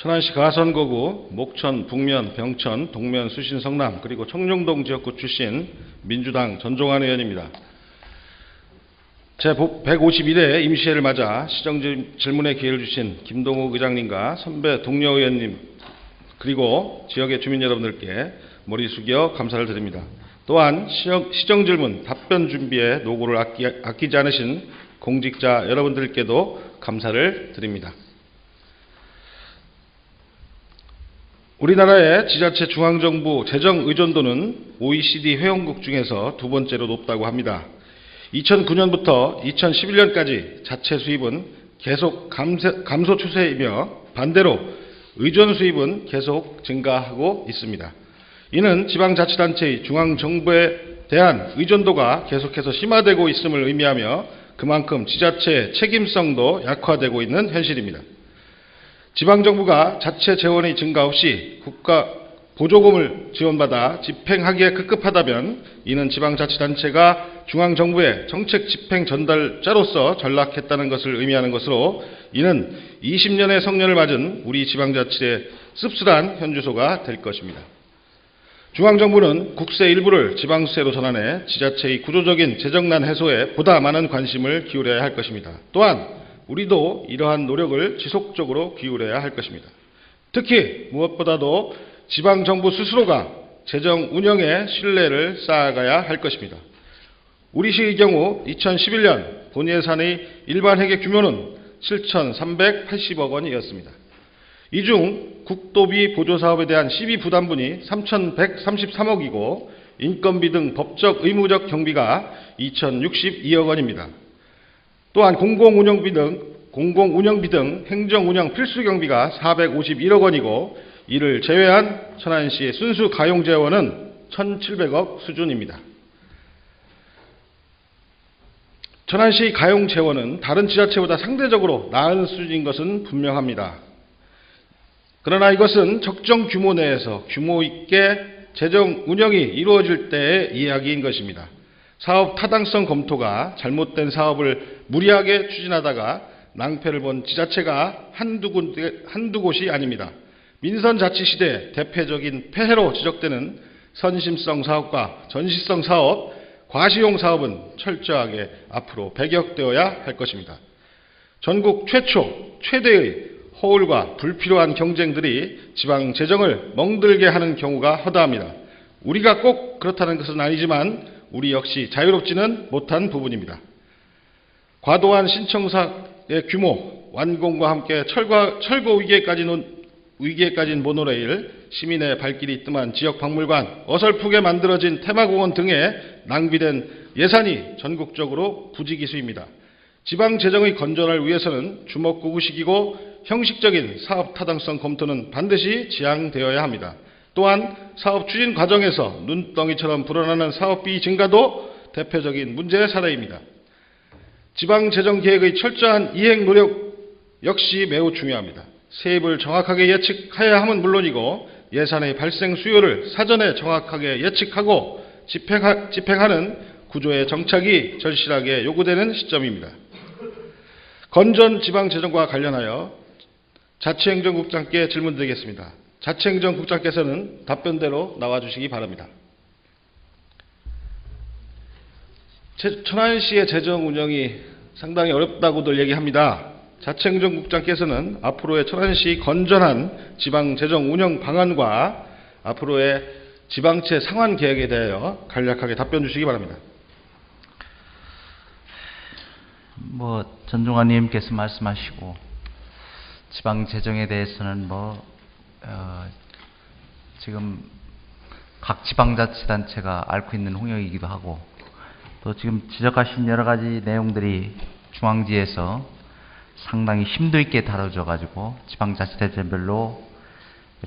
천안시 가선거구, 목천, 북면, 병천, 동면, 수신, 성남, 그리고 청룡동 지역구 출신 민주당 전종환 의원입니다. 제151회 임시회를 맞아 시정질문의 기회를 주신 김동욱 의장님과 선배 동료 의원님 그리고 지역의 주민 여러분들께 머리 숙여 감사를 드립니다. 또한 시정질문 답변 준비에 노고를 아끼지 않으신 공직자 여러분들께도 감사를 드립니다. 우리나라의 지자체 중앙정부 재정 의존도는 OECD 회원국 중에서 두 번째로 높다고 합니다. 2009년부터 2011년까지 자체 수입은 계속 감소 추세이며 반대로 의존 수입은 계속 증가하고 있습니다. 이는 지방자치단체의 중앙정부에 대한 의존도가 계속해서 심화되고 있음을 의미하며 그만큼 지자체의 책임성도 약화되고 있는 현실입니다. 지방정부가 자체 재원의 증가 없이 국가 보조금을 지원받아 집행하기에 급급하다면 이는 지방자치단체가 중앙정부의 정책 집행 전달자로서 전락했다는 것을 의미하는 것으로 이는 20년의 성년을 맞은 우리 지방자치의 씁쓸한 현주소가 될 것입니다. 중앙정부는 국세 일부를 지방세로 전환해 지자체의 구조적인 재정난 해소에 보다 많은 관심을 기울여야 할 것입니다. 또한 우리도 이러한 노력을 지속적으로 기울여야 할 것입니다. 특히 무엇보다도 지방정부 스스로가 재정 운영에 신뢰를 쌓아가야 할 것입니다. 우리 시의 경우 2011년 본예산의 일반 회계 규모는 7,380억 원이었습니다. 이 중 국도비 보조사업에 대한 시비 부담분이 3,133억이고 인건비 등 법적 의무적 경비가 2,062억 원입니다. 또한 공공운영비 등 행정운영 필수 경비가 451억 원이고 이를 제외한 천안시의 순수 가용 재원은 1,700억 수준입니다. 천안시 가용 재원은 다른 지자체보다 상대적으로 나은 수준인 것은 분명합니다. 그러나 이것은 적정 규모 내에서 규모 있게 재정 운영이 이루어질 때의 이야기인 것입니다. 사업 타당성 검토가 잘못된 사업을 무리하게 추진하다가 낭패를 본 지자체가 한두 곳이 아닙니다. 민선자치 시대 대표적인 폐해로 지적되는 선심성 사업과 전시성 사업, 과시용 사업은 철저하게 앞으로 배격되어야 할 것입니다. 전국 최대의 허울과 불필요한 경쟁들이 지방 재정을 멍들게 하는 경우가 허다합니다. 우리가 꼭 그렇다는 것은 아니지만 우리 역시 자유롭지는 못한 부분입니다. 과도한 신청사의 규모, 완공과 함께 철거 위기에까지는 모노레일, 시민의 발길이 뜸한 지역박물관, 어설프게 만들어진 테마공원 등에 낭비된 예산이 전국적으로 부지기수입니다. 지방재정의 건전을 위해서는 주먹구구식이고 형식적인 사업 타당성 검토는 반드시 지향되어야 합니다. 또한 사업 추진 과정에서 눈덩이처럼 불어나는 사업비 증가도 대표적인 문제 사례입니다. 지방재정계획의 철저한 이행 노력 역시 매우 중요합니다. 세입을 정확하게 예측해야 함은 물론이고 예산의 발생 수요를 사전에 정확하게 예측하고 집행하는 구조의 정착이 절실하게 요구되는 시점입니다. 건전 지방재정과 관련하여 자치행정국장께 질문드리겠습니다. 자치행정국장께서는 답변대로 나와주시기 바랍니다. 천안시의 재정 운영이 상당히 어렵다고들 얘기합니다. 자치행정국장께서는 앞으로의 천안시 건전한 지방재정 운영 방안과 앞으로의 지방채 상환 계획에 대하여 간략하게 답변 주시기 바랍니다. 전종환 의원님께서 말씀하시고 지방재정에 대해서는 지금 각 지방자치단체가 앓고 있는 홍역이기도 하고 또 지금 지적하신 여러 가지 내용들이 중앙지에서 상당히 심도 있게 다뤄져 가지고 지방자치단체별로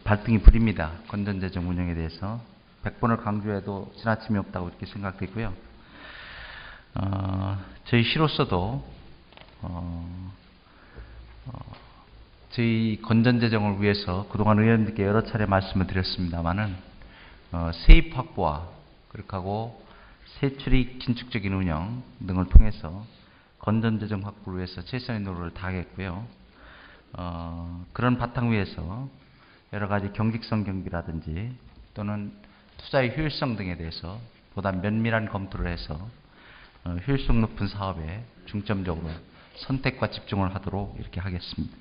발등이 부립니다. 건전재정 운영에 대해서 100번을 강조해도 지나침이 없다고 이렇게 생각되고요. 저희 시로서도 저희 건전재정을 위해서 그동안 의원님께 여러 차례 말씀을 드렸습니다마는 세입 확보와 그렇게 하고 세출익 긴축적인 운영 등을 통해서 건전재정 확보를 위해서 최선의 노력을 다하겠고요. 그런 바탕 위에서 여러 가지 경직성 경비라든지 또는 투자의 효율성 등에 대해서 보다 면밀한 검토를 해서 효율성 높은 사업에 중점적으로 선택과 집중을 하도록 이렇게 하겠습니다.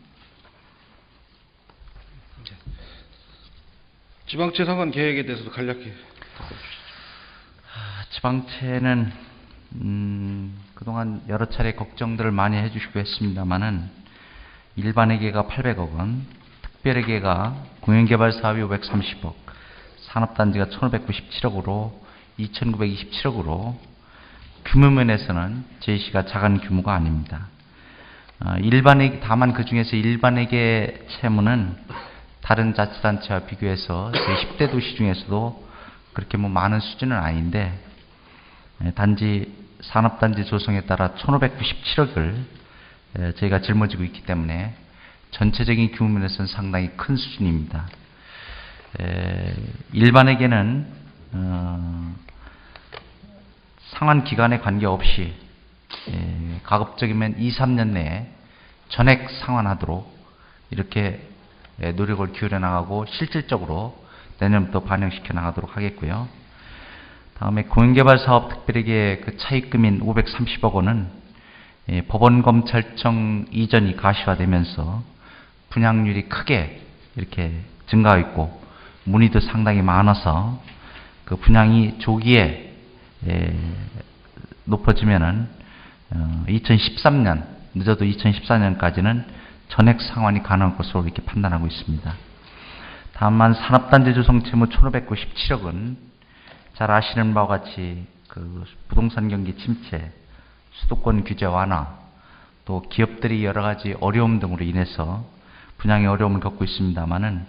지방채 상환 계획에 대해서도 간략히. 지방채는 그동안 여러 차례 걱정들을 많이 해주시고 했습니다마는 일반회계가 800억 원, 특별회계가 공연개발사업이 530억, 산업단지가 1597억으로 2927억으로 규모 면에서는 제시가 작은 규모가 아닙니다. 다만 그 중에서 일반회계 채무는 다른 자치단체와 비교해서 제10대 도시 중에서도 그렇게 많은 수준은 아닌데, 단지 산업단지 조성에 따라 1597억을 저희가 짊어지고 있기 때문에 전체적인 규모 면에서는 상당히 큰 수준입니다. 일반에게는 상환 기간에 관계없이 가급적이면 2, 3년 내에 전액 상환하도록 이렇게 노력을 기울여 나가고 실질적으로 내년부터 반영시켜 나가도록 하겠고요. 다음에 공연개발사업 특별회계 그 차입금인 530억 원은 법원검찰청 이전이 가시화되면서 분양률이 크게 이렇게 증가했고 문의도 상당히 많아서 그 분양이 조기에 높아지면은 2013년 늦어도 2014년까지는 전액 상환이 가능할 것으로 이렇게 판단하고 있습니다. 다만 산업단지 조성 채무 1597억은 잘 아시는 바와 같이 그 부동산 경기 침체, 수도권 규제 완화, 또 기업들이 여러 가지 어려움 등으로 인해서 분양에 어려움을 겪고 있습니다만은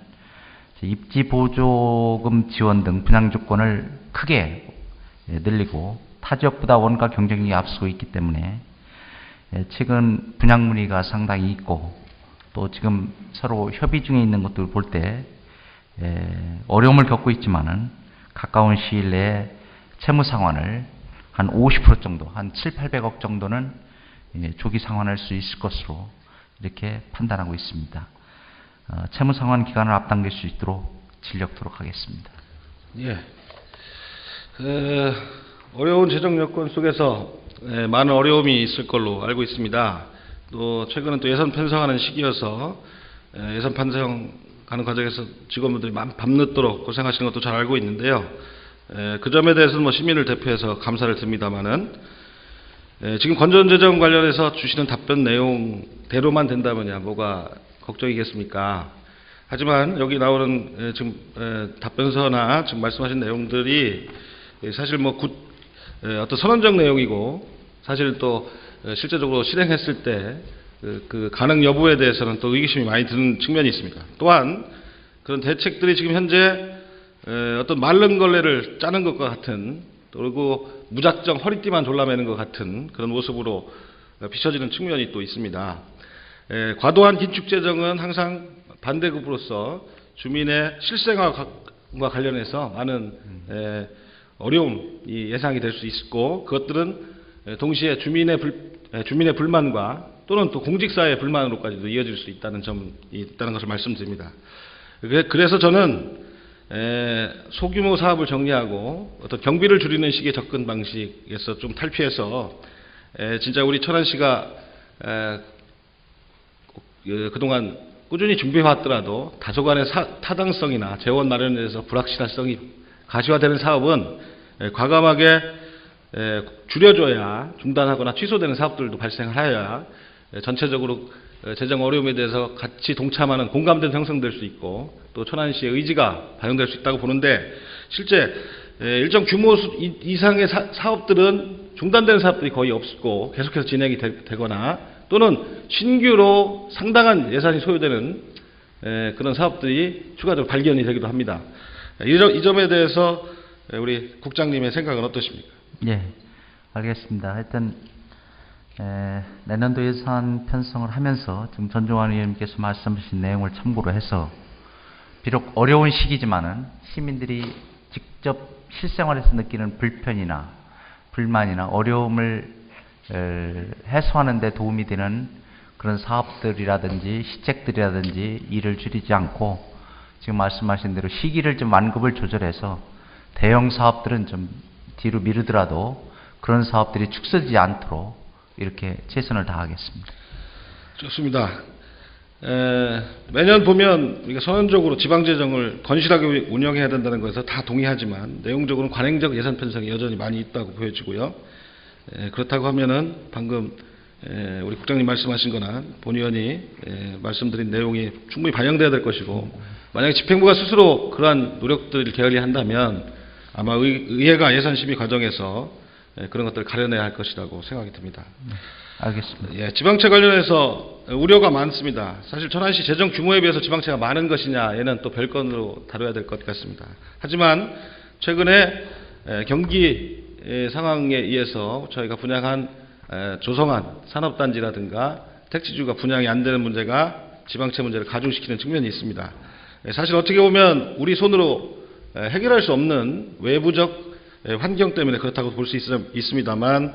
입지 보조금 지원 등 분양 조건을 크게 늘리고 타 지역보다 원가 경쟁력이 앞서고 있기 때문에 최근 분양 문의가 상당히 있고 또 지금 서로 협의 중에 있는 것들을 볼 때 어려움을 겪고 있지만은 가까운 시일 내에 채무 상환을 한 50% 정도, 한 700~800억 정도는 조기 상환할 수 있을 것으로 이렇게 판단하고 있습니다. 채무 상환 기간을 앞당길 수 있도록 진력토록 하겠습니다. 예. 어려운 재정 여건 속에서 많은 어려움이 있을 걸로 알고 있습니다. 또 최근은 또 예산 편성하는 시기여서 예산 편성하는 과정에서 직원분들이 밤늦도록 고생하시는 것도 잘 알고 있는데요. 그 점에 대해서는 시민을 대표해서 감사를 드립니다만은 지금 건전재정 관련해서 주시는 답변 내용대로만 된다면야 뭐가 걱정이겠습니까? 하지만 여기 나오는 지금 답변서나 지금 말씀하신 내용들이 사실 어떤 선언적 내용이고 사실 또 실제적으로 실행했을 때 그 가능 여부에 대해서는 또 의구심이 많이 드는 측면이 있습니다. 또한 그런 대책들이 지금 현재 어떤 마른 걸레를 짜는 것과 같은, 그리고 무작정 허리띠만 졸라매는 것 같은 그런 모습으로 비춰지는 측면이 또 있습니다. 과도한 긴축 재정은 항상 반대급으로서 주민의 실생활과 관련해서 많은 어려움이 예상이 될 수 있고, 그것들은 동시에 주민의 불만과 또는 또 공직사회의 불만으로까지도 이어질 수 있다는 점이 있다는 것을 말씀드립니다. 그래서 저는 소규모 사업을 정리하고 어떤 경비를 줄이는 식의 접근 방식에서 좀 탈피해서 진짜 우리 천안시가 그동안 꾸준히 준비해왔더라도 다소간의 타당성이나 재원 마련에 대해서 불확실성이 가시화되는 사업은 과감하게 줄여줘야, 중단하거나 취소되는 사업들도 발생하여야 전체적으로 재정 어려움에 대해서 같이 동참하는 공감대도 형성될 수 있고 또 천안시의 의지가 반영될 수 있다고 보는데, 실제 일정 규모 이상의 사업들은 중단되는 사업들이 거의 없고 계속해서 진행이 되거나 또는 신규로 상당한 예산이 소요되는 그런 사업들이 추가적으로 발견이 되기도 합니다. 이 점에 대해서 우리 국장님의 생각은 어떠십니까? 예, 알겠습니다. 하여튼 내년도 예산 편성을 하면서 지금 전종환 의원님께서 말씀하신 내용을 참고로 해서 비록 어려운 시기지만은 시민들이 직접 실생활에서 느끼는 불편이나 불만이나 어려움을 해소하는 데 도움이 되는 그런 사업들이라든지 시책들이라든지 일을 줄이지 않고 지금 말씀하신 대로 시기를 좀 완급을 조절해서 대형 사업들은 좀 뒤로 미루더라도 그런 사업들이 축소되지 않도록 이렇게 최선을 다하겠습니다. 좋습니다. 매년 보면 우리가 선언적으로 지방재정을 건실하게 운영해야 된다는 것에서 다 동의하지만 내용적으로는 관행적 예산 편성이 여전히 많이 있다고 보여지고요. 그렇다고 하면은 방금 우리 국장님 말씀하신 거나 본 의원이 말씀드린 내용이 충분히 반영돼야 될 것이고, 만약에 집행부가 스스로 그러한 노력들을 게을리한다면 아마 의회가 예산심의 과정에서 그런 것들을 가려내야 할 것이라고 생각이 듭니다. 알겠습니다. 지방채 관련해서 우려가 많습니다. 사실 천안시 재정 규모에 비해서 지방채가 많은 것이냐, 얘는 또 별건으로 다뤄야 될 것 같습니다. 하지만 최근에 경기 상황에 의해서 저희가 분양한 조성한 산업단지라든가 택지주가 분양이 안 되는 문제가 지방채 문제를 가중시키는 측면이 있습니다. 사실 어떻게 보면 우리 손으로 해결할 수 없는 외부적 환경 때문에 그렇다고 볼 수 있습니다만,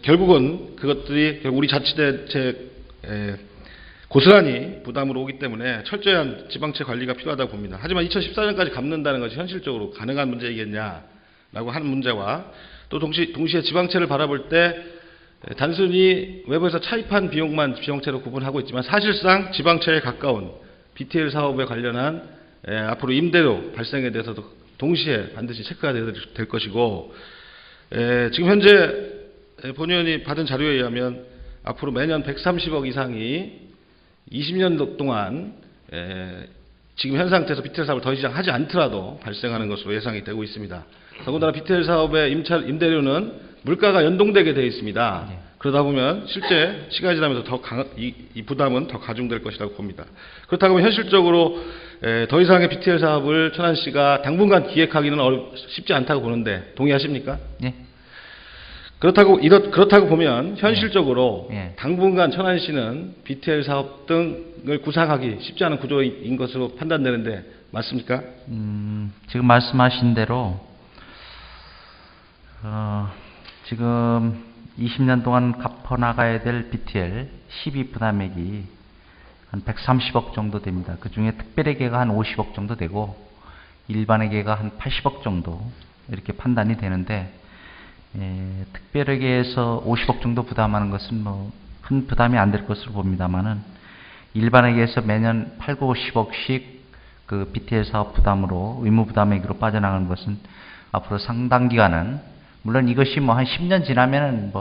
결국은 그것들이 우리 자치대체 고스란히 부담으로 오기 때문에 철저한 지방채 관리가 필요하다고 봅니다. 하지만 2014년까지 갚는다는 것이 현실적으로 가능한 문제이겠냐라고 하는 문제와, 또 동시에 지방채를 바라볼 때 단순히 외부에서 차입한 비용만 지방채로 구분하고 있지만 사실상 지방채에 가까운 BTL 사업에 관련한 앞으로 임대료 발생에 대해서도 동시에 반드시 체크가 될 것이고, 지금 현재 본 의원이 받은 자료에 의하면 앞으로 매년 130억 이상이 20년 동안 지금 현 상태에서 BTL 사업을 더 이상 하지 않더라도 발생하는 것으로 예상이 되고 있습니다. 더군다나 BTL 사업의 임대료는 물가가 연동되게 되어 있습니다. 그러다 보면 실제 시간이 지나면서 이 부담은 더 가중될 것이라고 봅니다. 그렇다고 하면 현실적으로 더 이상의 BTL 사업을 천안시가 당분간 기획하기는 쉽지 않다고 보는데 동의하십니까? 예. 그렇다고 보면 현실적으로 당분간 천안시는 BTL 사업 등을 구상하기 쉽지 않은 구조인 것으로 판단되는데 맞습니까? 지금 말씀하신 대로 지금 20년 동안 갚아나가야 될 BTL 12 부담액이 한 130억 정도 됩니다. 그 중에 특별회계가 한 50억 정도 되고 일반회계가 한 80억 정도 이렇게 판단이 되는데, 특별회계에서 50억 정도 부담하는 것은 큰 부담이 안 될 것으로 봅니다만은, 일반회계에서 매년 8, 9, 10억씩 그 BTL 사업 부담으로 의무 부담액으로 빠져나가는 것은 앞으로 상당 기간은, 물론 이것이 한 10년 지나면은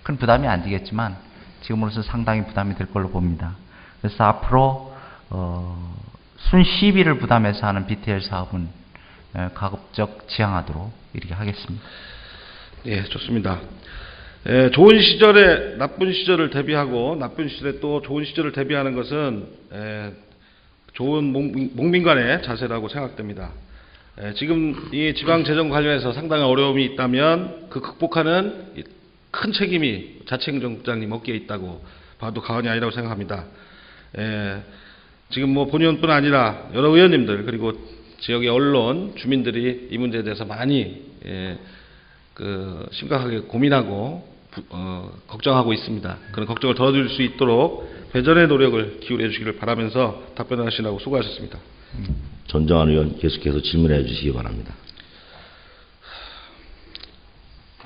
큰 부담이 안 되겠지만 지금으로서 상당히 부담이 될 걸로 봅니다. 그래서 앞으로 순 시비를 부담해서 하는 BTL 사업은 가급적 지양하도록 이렇게 하겠습니다. 예, 좋습니다. 좋은 시절에 나쁜 시절을 대비하고 나쁜 시절에 또 좋은 시절을 대비하는 것은 좋은 목민간의 자세라고 생각됩니다. 지금 이 지방재정 관련해서 상당한 어려움이 있다면 그 극복하는 큰 책임이 자치행정국장님 어깨에 있다고 봐도 과언이 아니라고 생각합니다. 지금 본 의원뿐 아니라 여러 의원님들 그리고 지역의 언론, 주민들이 이 문제에 대해서 많이 심각하게 고민하고 걱정하고 있습니다. 그런 걱정을 덜어줄 수 있도록 배전의 노력을 기울여 주시기를 바라면서 답변하시라고 수고하셨습니다. 전정환 의원 계속해서 질문해 주시기 바랍니다.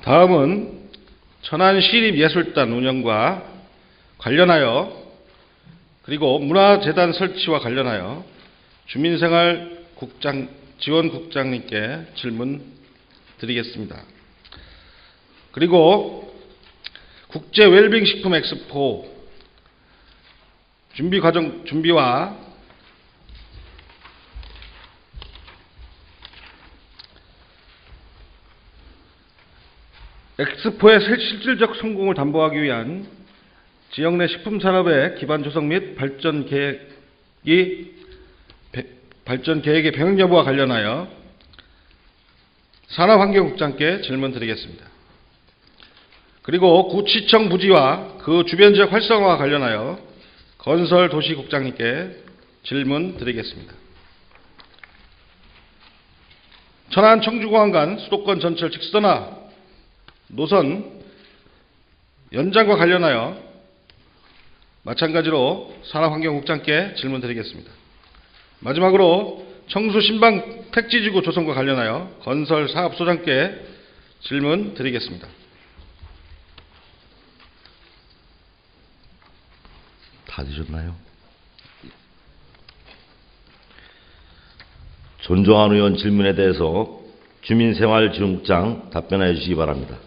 다음은 천안시립예술단 운영과 관련하여 그리고 문화재단 설치와 관련하여 주민생활지원국장님께 질문 드리겠습니다. 그리고 국제 웰빙 식품 엑스포 준비와 엑스포의 실질적 성공을 담보하기 위한 지역 내 식품 산업의 기반 조성 및 발전 계획의 병행 여부와 관련하여 산업환경국장께 질문 드리겠습니다. 그리고 구치청 부지와 그 주변 지역 활성화와 관련하여 건설도시국장님께 질문 드리겠습니다. 천안 청주공항 간 수도권 전철 직선화 노선 연장과 관련하여 마찬가지로 산업환경국장께 질문 드리겠습니다. 마지막으로 청수 신방 택지지구 조성과 관련하여 건설사업소장께 질문 드리겠습니다. 다 드셨나요? 존중하는 의원 질문에 대해서 주민생활지원국장 답변하여 주시기 바랍니다.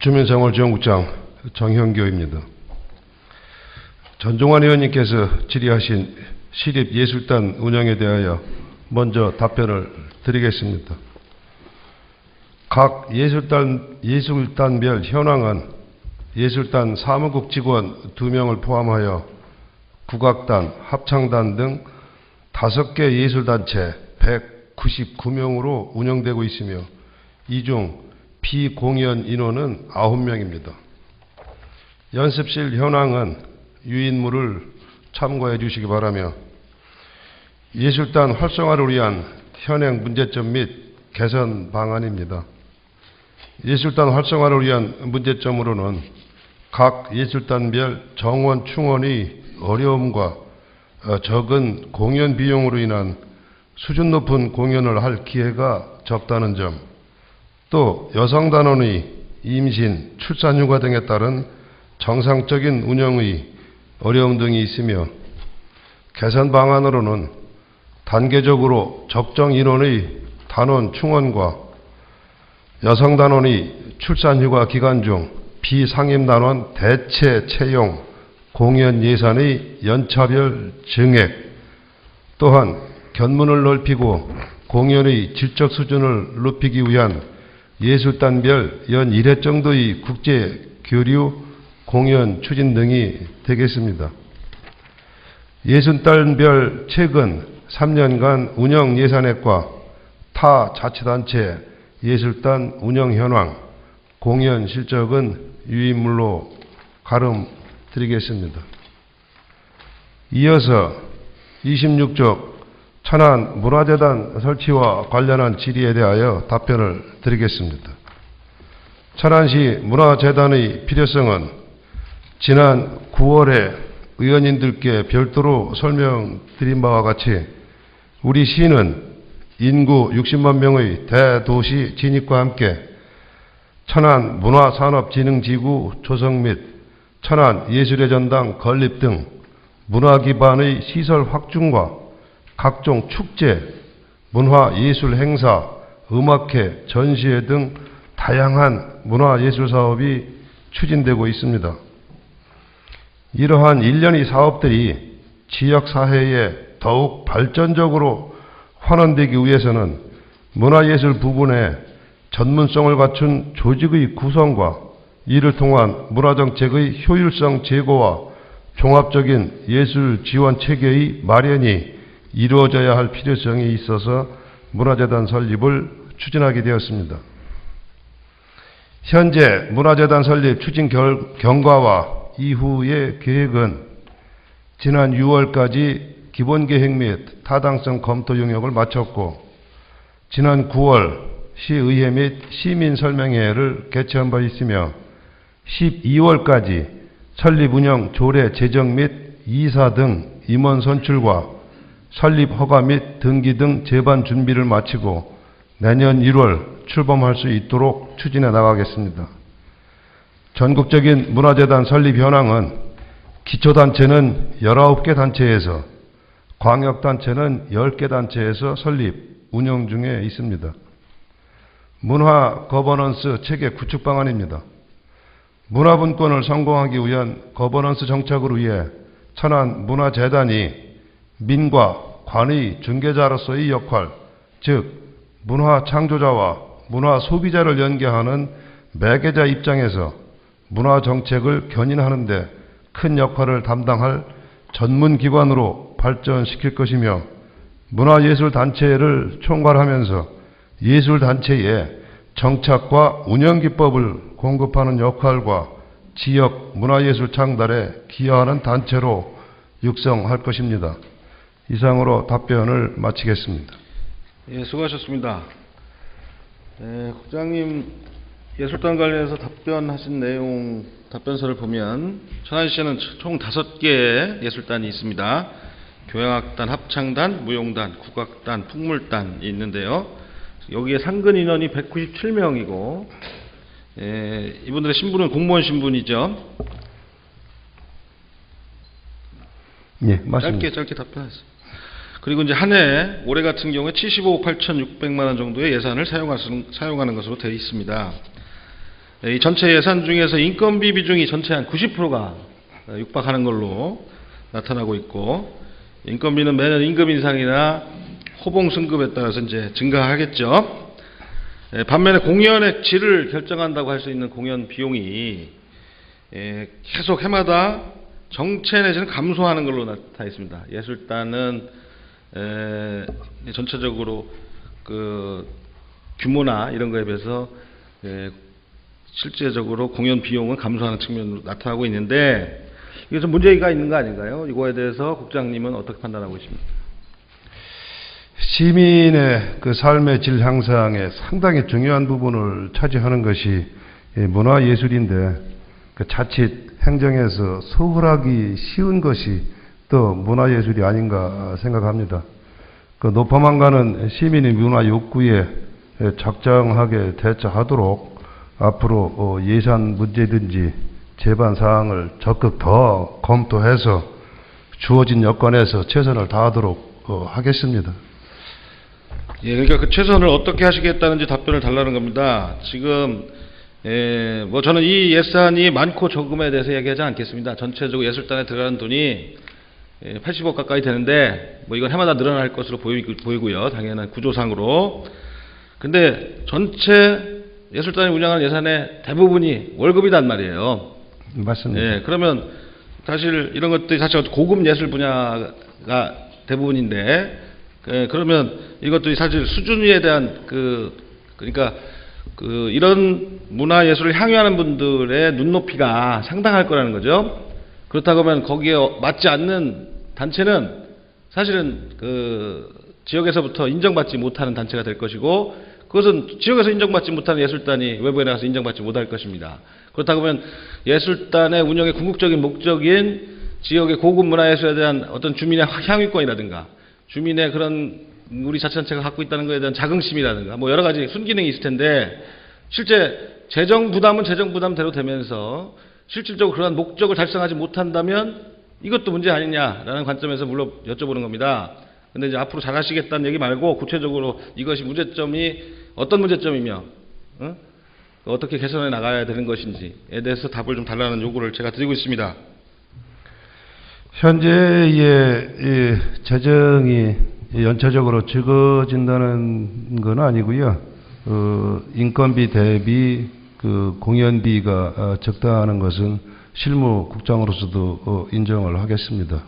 주민생활지원국장 정형교입니다. 전종환 의원님께서 질의하신 시립예술단 운영에 대하여 먼저 답변을 드리겠습니다. 각 예술단별 현황은 예술단 사무국 직원 2명을 포함하여 국악단, 합창단 등 5개 예술단체 199명으로 운영되고 있으며 이 중 비공연 인원은 9명입니다. 연습실 현황은 유인물을 참고해 주시기 바라며 예술단 활성화를 위한 현행 문제점 및 개선 방안입니다. 예술단 활성화를 위한 문제점으로는 각 예술단별 정원 충원의 어려움과 적은 공연 비용으로 인한 수준 높은 공연을 할 기회가 적다는 점, 또 여성단원의 임신, 출산휴가 등에 따른 정상적인 운영의 어려움 등이 있으며 개선 방안으로는 단계적으로 적정 인원의 단원 충원과 여성단원의 출산휴가 기간 중 비상임단원 대체 채용, 공연 예산의 연차별 증액, 또한 견문을 넓히고 공연의 질적 수준을 높이기 위한 예술단별 연 1회 정도의 국제 교류 공연 추진 등이 되겠습니다. 예술단별 최근 3년간 운영 예산액과 타 자치단체 예술단 운영 현황, 공연 실적은 유인물로 가름 드리겠습니다. 이어서 26쪽 천안 문화재단 설치와 관련한 질의에 대하여 답변을 드리겠습니다. 천안시 문화재단의 필요성은 지난 9월에 의원님들께 별도로 설명드린 바와 같이 우리 시는 인구 60만 명의 대도시 진입과 함께 천안 문화산업진흥지구 조성 및 천안 예술의 전당 건립 등 문화 기반의 시설 확충과 각종 축제, 문화예술 행사, 음악회, 전시회 등 다양한 문화예술 사업이 추진되고 있습니다. 이러한 일련의 사업들이 지역사회에 더욱 발전적으로 환원되기 위해서는 문화예술 부분에 전문성을 갖춘 조직의 구성과 이를 통한 문화정책의 효율성 제고와 종합적인 예술 지원 체계의 마련이 이루어져야 할 필요성이 있어서 문화재단 설립을 추진하게 되었습니다. 현재 문화재단 설립 추진 경과와 이후의 계획은 지난 6월까지 기본계획 및 타당성 검토 영역을 마쳤고 지난 9월 시의회 및 시민설명회를 개최한 바 있으며 12월까지 설립 운영 조례 제정 및 이사 등 임원 선출과 설립 허가 및 등기 등 제반 준비를 마치고 내년 1월 출범할 수 있도록 추진해 나가겠습니다. 전국적인 문화재단 설립 현황은 기초단체는 19개 단체에서 광역단체는 10개 단체에서 설립, 운영 중에 있습니다. 문화 거버넌스 체계 구축 방안입니다. 문화분권을 성공하기 위한 거버넌스 정착을 위해 천안 문화재단이 민과 관의 중개자로서의 역할, 즉 문화 창조자와 문화 소비자를 연계하는 매개자 입장에서 문화 정책을 견인하는 데 큰 역할을 담당할 전문기관으로 발전시킬 것이며 문화예술단체를 총괄하면서 예술단체에 정착과 운영기법을 공급하는 역할과 지역 문화예술 창달에 기여하는 단체로 육성할 것입니다. 이상으로 답변을 마치겠습니다. 예, 수고하셨습니다. 국장님 예술단 관련해서 답변하신 내용 답변서를 보면 천안시에는 총 5개의 예술단이 있습니다. 교향악단, 합창단, 무용단, 국악단, 풍물단이 있는데요. 여기에 상근 인원이 197명이고 이분들의 신분은 공무원 신분이죠. 예, 맞습니다. 짧게 답변하세요. 그리고 이제 한 해 올해 같은 경우에 75억 8,600만 원 정도의 예산을 사용하는 것으로 되어 있습니다. 이 전체 예산 중에서 인건비 비중이 전체 한 90%가 육박하는 걸로 나타나고 있고, 인건비는 매년 임금 인상이나 호봉 승급에 따라서 이제 증가하겠죠. 반면에 공연의 질을 결정한다고 할 수 있는 공연 비용이 계속 해마다 정체 내지는 감소하는 걸로 나타나 있습니다. 예술단은 전체적으로 그 규모나 이런 거에 비해서 실제적으로 공연 비용은 감소하는 측면으로 나타나고 있는데, 이게 좀 문제가 있는 거 아닌가요? 이거에 대해서 국장님은 어떻게 판단하고 있습니까? 시민의 그 삶의 질 향상에 상당히 중요한 부분을 차지하는 것이 문화예술인데, 그 자칫 행정에서 소홀하기 쉬운 것이 또 문화예술이 아닌가 생각합니다. 그 높아만 시민의 문화 욕구에 적정하게 대처하도록 앞으로 예산 문제든지 제반 사항을 적극 더 검토해서 주어진 여건에서 최선을 다하도록 하겠습니다. 예, 그러니까 그 최선을 어떻게 하시겠다는지 답변을 달라는 겁니다. 지금 뭐 저는 이 예산이 많고 적음에 대해서 얘기하지 않겠습니다. 전체적으로 예술단에 들어가는 돈이 80억 가까이 되는데, 뭐 이건 해마다 늘어날 것으로 보이고요. 당연한 구조상으로. 근데 전체 예술단이 운영하는 예산의 대부분이 월급이단 말이에요. 맞습니다. 예, 그러면 사실 이런 것들이 사실 고급 예술 분야가 대부분인데, 그러면 이것들이 사실 수준에 대한 그러니까 이런 문화 예술을 향유하는 분들의 눈높이가 상당할 거라는 거죠. 그렇다고 하면 거기에 맞지 않는 단체는 사실은 그 지역에서부터 인정받지 못하는 단체가 될 것이고, 그것은 지역에서 인정받지 못하는 예술단이 외부에 나가서 인정받지 못할 것입니다. 그렇다고 하면 예술단의 운영의 궁극적인 목적인 지역의 고급 문화예술에 대한 어떤 주민의 향유권이라든가, 주민의 그런 우리 자치단체가 갖고 있다는 것에 대한 자긍심이라든가, 뭐 여러 가지 순기능이 있을 텐데, 실제 재정 부담은 재정 부담대로 되면서 실질적으로 그러한 목적을 달성하지 못한다면 이것도 문제 아니냐라는 관점에서 물론 여쭤보는 겁니다. 근데 이제 앞으로 잘하시겠다는 얘기 말고 구체적으로 이것이 문제점이 어떤 문제점이며 어떻게 개선해 나가야 되는 것인지에 대해서 답을 좀 달라는 요구를 제가 드리고 있습니다. 현재의 이 재정이 연체적으로 적어진다는 건 아니고요. 인건비 대비 그 공연비가 적다는 것은 실무 국장으로서도 인정을 하겠습니다.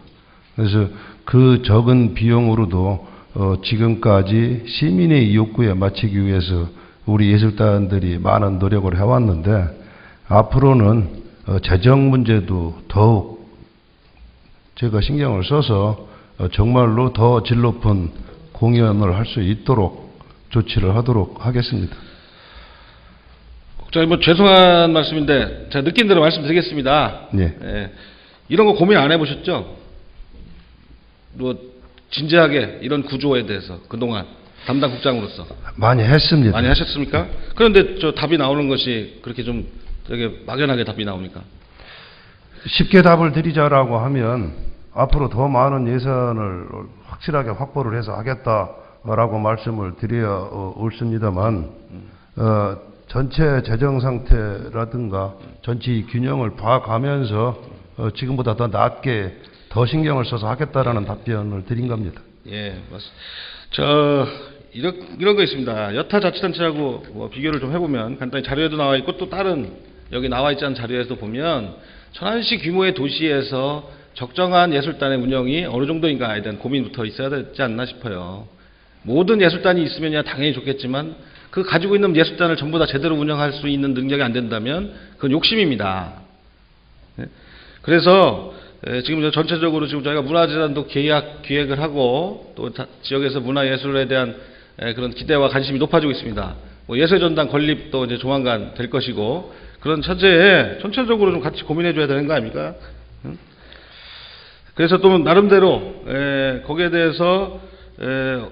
그래서 그 적은 비용으로도 지금까지 시민의 욕구에 맞추기 위해서 우리 예술단들이 많은 노력을 해왔는데, 앞으로는 재정 문제도 더욱 제가 신경을 써서 정말로 더 질 높은 공연을 할 수 있도록 조치를 하도록 하겠습니다. 국장님, 뭐 죄송한 말씀인데 제가 느낀 대로 말씀드리겠습니다. 예. 이런 거 고민 안 해보셨죠? 뭐 진지하게 이런 구조에 대해서 그동안 담당 국장으로서 많이 했습니다. 많이 하셨습니까? 그런데 저 답이 나오는 것이 그렇게 좀 되게 막연하게 답이 나옵니까? 쉽게 답을 드리자라고 하면 앞으로 더 많은 예산을 확실하게 확보를 해서 하겠다라고 말씀을 드려야 옳습니다만, 전체 재정 상태라든가 전체 균형을 봐가면서 지금보다 더 낮게 더 신경을 써서 하겠다라는 답변을 드린 겁니다. 예, 이런 거 있습니다. 여타 자치단체하고 뭐 비교를 좀 해보면, 간단히 자료에도 나와 있고 또 다른 여기 나와 있지 않은 자료에서 보면 천안시 규모의 도시에서 적정한 예술단의 운영이 어느 정도인가에 대한 고민부터 있어야 되지 않나 싶어요. 모든 예술단이 있으면야 당연히 좋겠지만 그 가지고 있는 예술단을 전부 다 제대로 운영할 수 있는 능력이 안 된다면 그건 욕심입니다. 그래서 지금 이제 전체적으로 지금 저희가 문화재단도 기획을 하고 또 지역에서 문화예술에 대한 그런 기대와 관심이 높아지고 있습니다. 뭐 예술전당 건립도 이제 조만간 될 것이고 그런 차제에 전체적으로 좀 같이 고민해줘야 되는 거 아닙니까? 응? 그래서 또 나름대로 거기에 대해서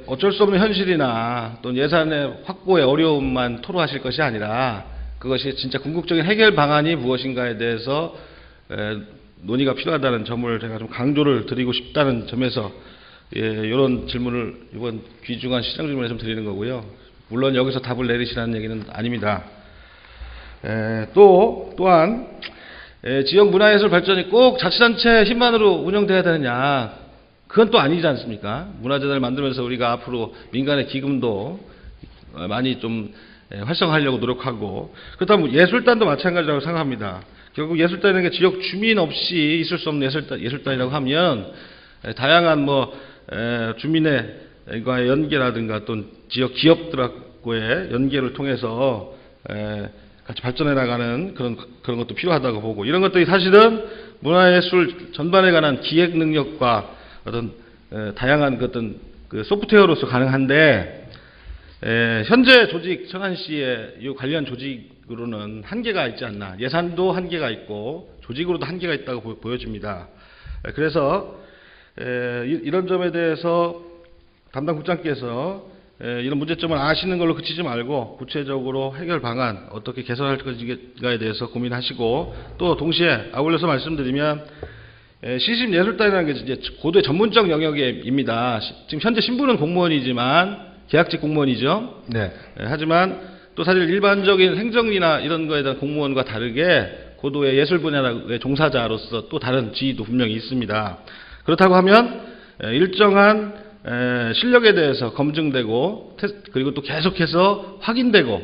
어쩔 수 없는 현실이나 또 예산의 확보의 어려움만 토로하실 것이 아니라 그것이 진짜 궁극적인 해결 방안이 무엇인가에 대해서 논의가 필요하다는 점을 제가 좀 강조를 드리고 싶다는 점에서 이런 질문을 이번 귀중한 시장 질문에 좀 드리는 거고요. 물론 여기서 답을 내리시라는 얘기는 아닙니다. 또한 지역 문화예술 발전이 꼭 자치단체 힘만으로 운영돼야 되느냐? 그건 또 아니지 않습니까? 문화재단을 만들면서 우리가 앞으로 민간의 기금도 많이 좀 활성화하려고 노력하고 그렇다면 예술단도 마찬가지라고 생각합니다. 결국 예술단이라는 게 지역 주민 없이 있을 수 없는 예술단이라고 하면 다양한 주민의 과의 연계라든가 또 지역 기업들하고의 연계를 통해서 같이 발전해 나가는 그런 것도 필요하다고 보고 이런 것들이 사실은 문화예술 전반에 관한 기획 능력과 어떤 다양한 어떤 그 소프트웨어로서 가능한데 현재 조직 천안시의 이 관련 조직으로는 한계가 있지 않나. 예산도 한계가 있고 조직으로도 한계가 있다고 보여집니다. 그래서 이런 점에 대해서 담당 국장께서 이런 문제점을 아시는 걸로 그치지 말고 구체적으로 해결 방안 어떻게 개선할 것인가에 대해서 고민하시고 또 동시에 아울러서 말씀드리면 시심예술단이라는 게 이제 고도의 전문적 영역입니다. 지금 현재 신분은 공무원이지만 계약직 공무원이죠. 네. 하지만 또 사실 일반적인 행정이나 이런 거에 대한 공무원과 다르게 고도의 예술 분야의 종사자로서 또 다른 지위도 분명히 있습니다. 그렇다고 하면 일정한 실력에 대해서 검증되고 그리고 또 계속해서 확인되고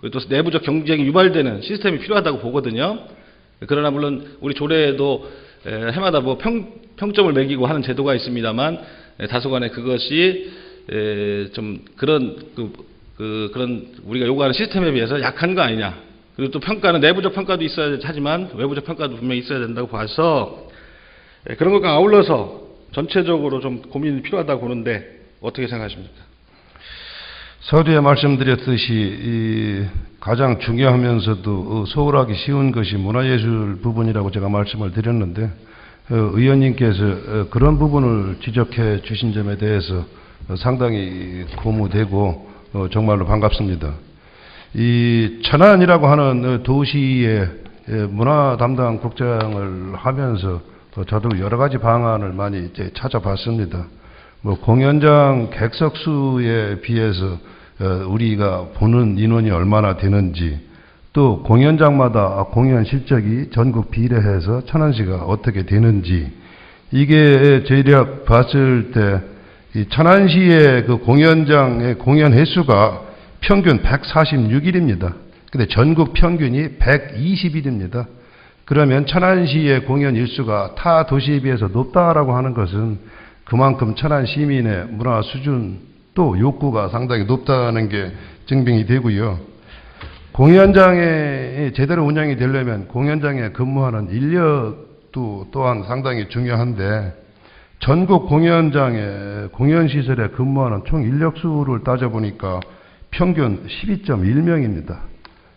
그리고 또 내부적 경쟁이 유발되는 시스템이 필요하다고 보거든요. 그러나 물론 우리 조례에도 해마다 평점을 매기고 하는 제도가 있습니다만 다소간에 그것이 좀 그런 우리가 요구하는 시스템에 비해서 약한 거 아니냐. 그리고 또 평가는 내부적 평가도 있어야 하지만 외부적 평가도 분명히 있어야 된다고 봐서 그런 것과 아울러서 전체적으로 좀 고민이 필요하다고 보는데 어떻게 생각하십니까? 서두에 말씀드렸듯이 가장 중요하면서도 소홀하기 쉬운 것이 문화예술 부분이라고 제가 말씀을 드렸는데 의원님께서 그런 부분을 지적해 주신 점에 대해서 상당히 고무되고 정말로 반갑습니다. 이 천안이라고 하는 도시의 문화 담당 국장을 하면서 저도 여러 가지 방안을 많이 이제 찾아봤습니다. 공연장 객석 수에 비해서 우리가 보는 인원이 얼마나 되는지, 또 공연장마다 공연 실적이 전국 비례해서 천안시가 어떻게 되는지, 이게 대략 봤을 때 이 천안시의 그 공연장의 공연 횟수가 평균 146일입니다. 근데 전국 평균이 120일입니다. 그러면 천안시의 공연 일수가 타 도시에 비해서 높다라고 하는 것은 그만큼 천안 시민의 문화 수준 또 욕구가 상당히 높다는 게 증빙이 되고요. 공연장에 제대로 운영이 되려면 공연장에 근무하는 인력도 또한 상당히 중요한데 전국 공연장에 공연시설에 근무하는 총 인력수를 따져보니까 평균 12.1명입니다.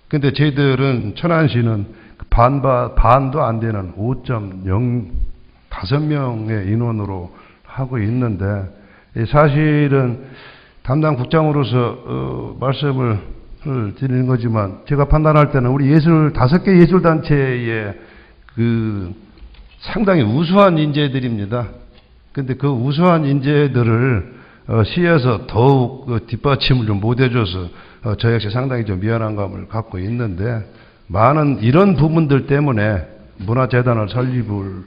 근데 저희들은 천안시는 반도 안 되는 5.05명의 인원으로 하고 있는데 사실은 담당 국장으로서 말씀을 드리는 거지만 제가 판단할 때는 우리 5개 예술단체의 상당히 우수한 인재들입니다. 근데 그 우수한 인재들을 시에서 더욱 뒷받침을 좀 못 해줘서 저 역시 상당히 좀 미안한 감을 갖고 있는데 많은 이런 부분들 때문에 문화재단을 설립을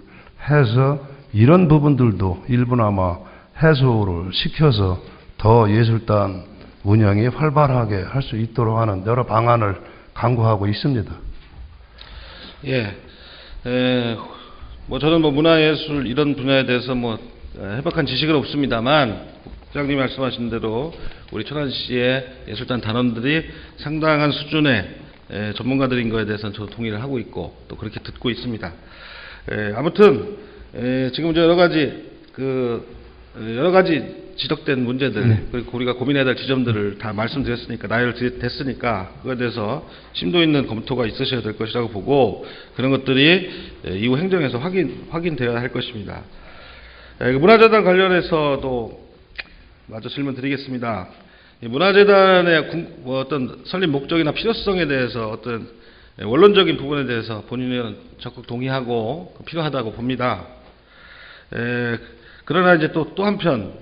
해서 이런 부분들도 일부나마 해소를 시켜서 더 예술단 운영이 활발하게 할 수 있도록 하는 여러 방안을 강구하고 있습니다. 저는 문화예술 이런 분야에 대해서 해박한 지식은 없습니다만 국장님이 말씀하신 대로 우리 천안시의 예술단 단원들이 상당한 수준의 전문가들인 거에 대해서는 저도 동의를 하고 있고 또 그렇게 듣고 있습니다. 아무튼 지금 이제 여러 가지 지적된 문제들, 그리고 우리가 고민해야 될 지점들을 다 말씀드렸으니까, 나열됐으니까, 그거에 대해서 심도 있는 검토가 있으셔야 될 것이라고 보고, 그런 것들이 이후 행정에서 확인되어야 할 것입니다. 문화재단 관련해서도 마저 질문 드리겠습니다. 이 문화재단의 어떤 설립 목적이나 필요성에 대해서 어떤 원론적인 부분에 대해서 본인은 적극 동의하고 필요하다고 봅니다. 그러나 이제 또 한편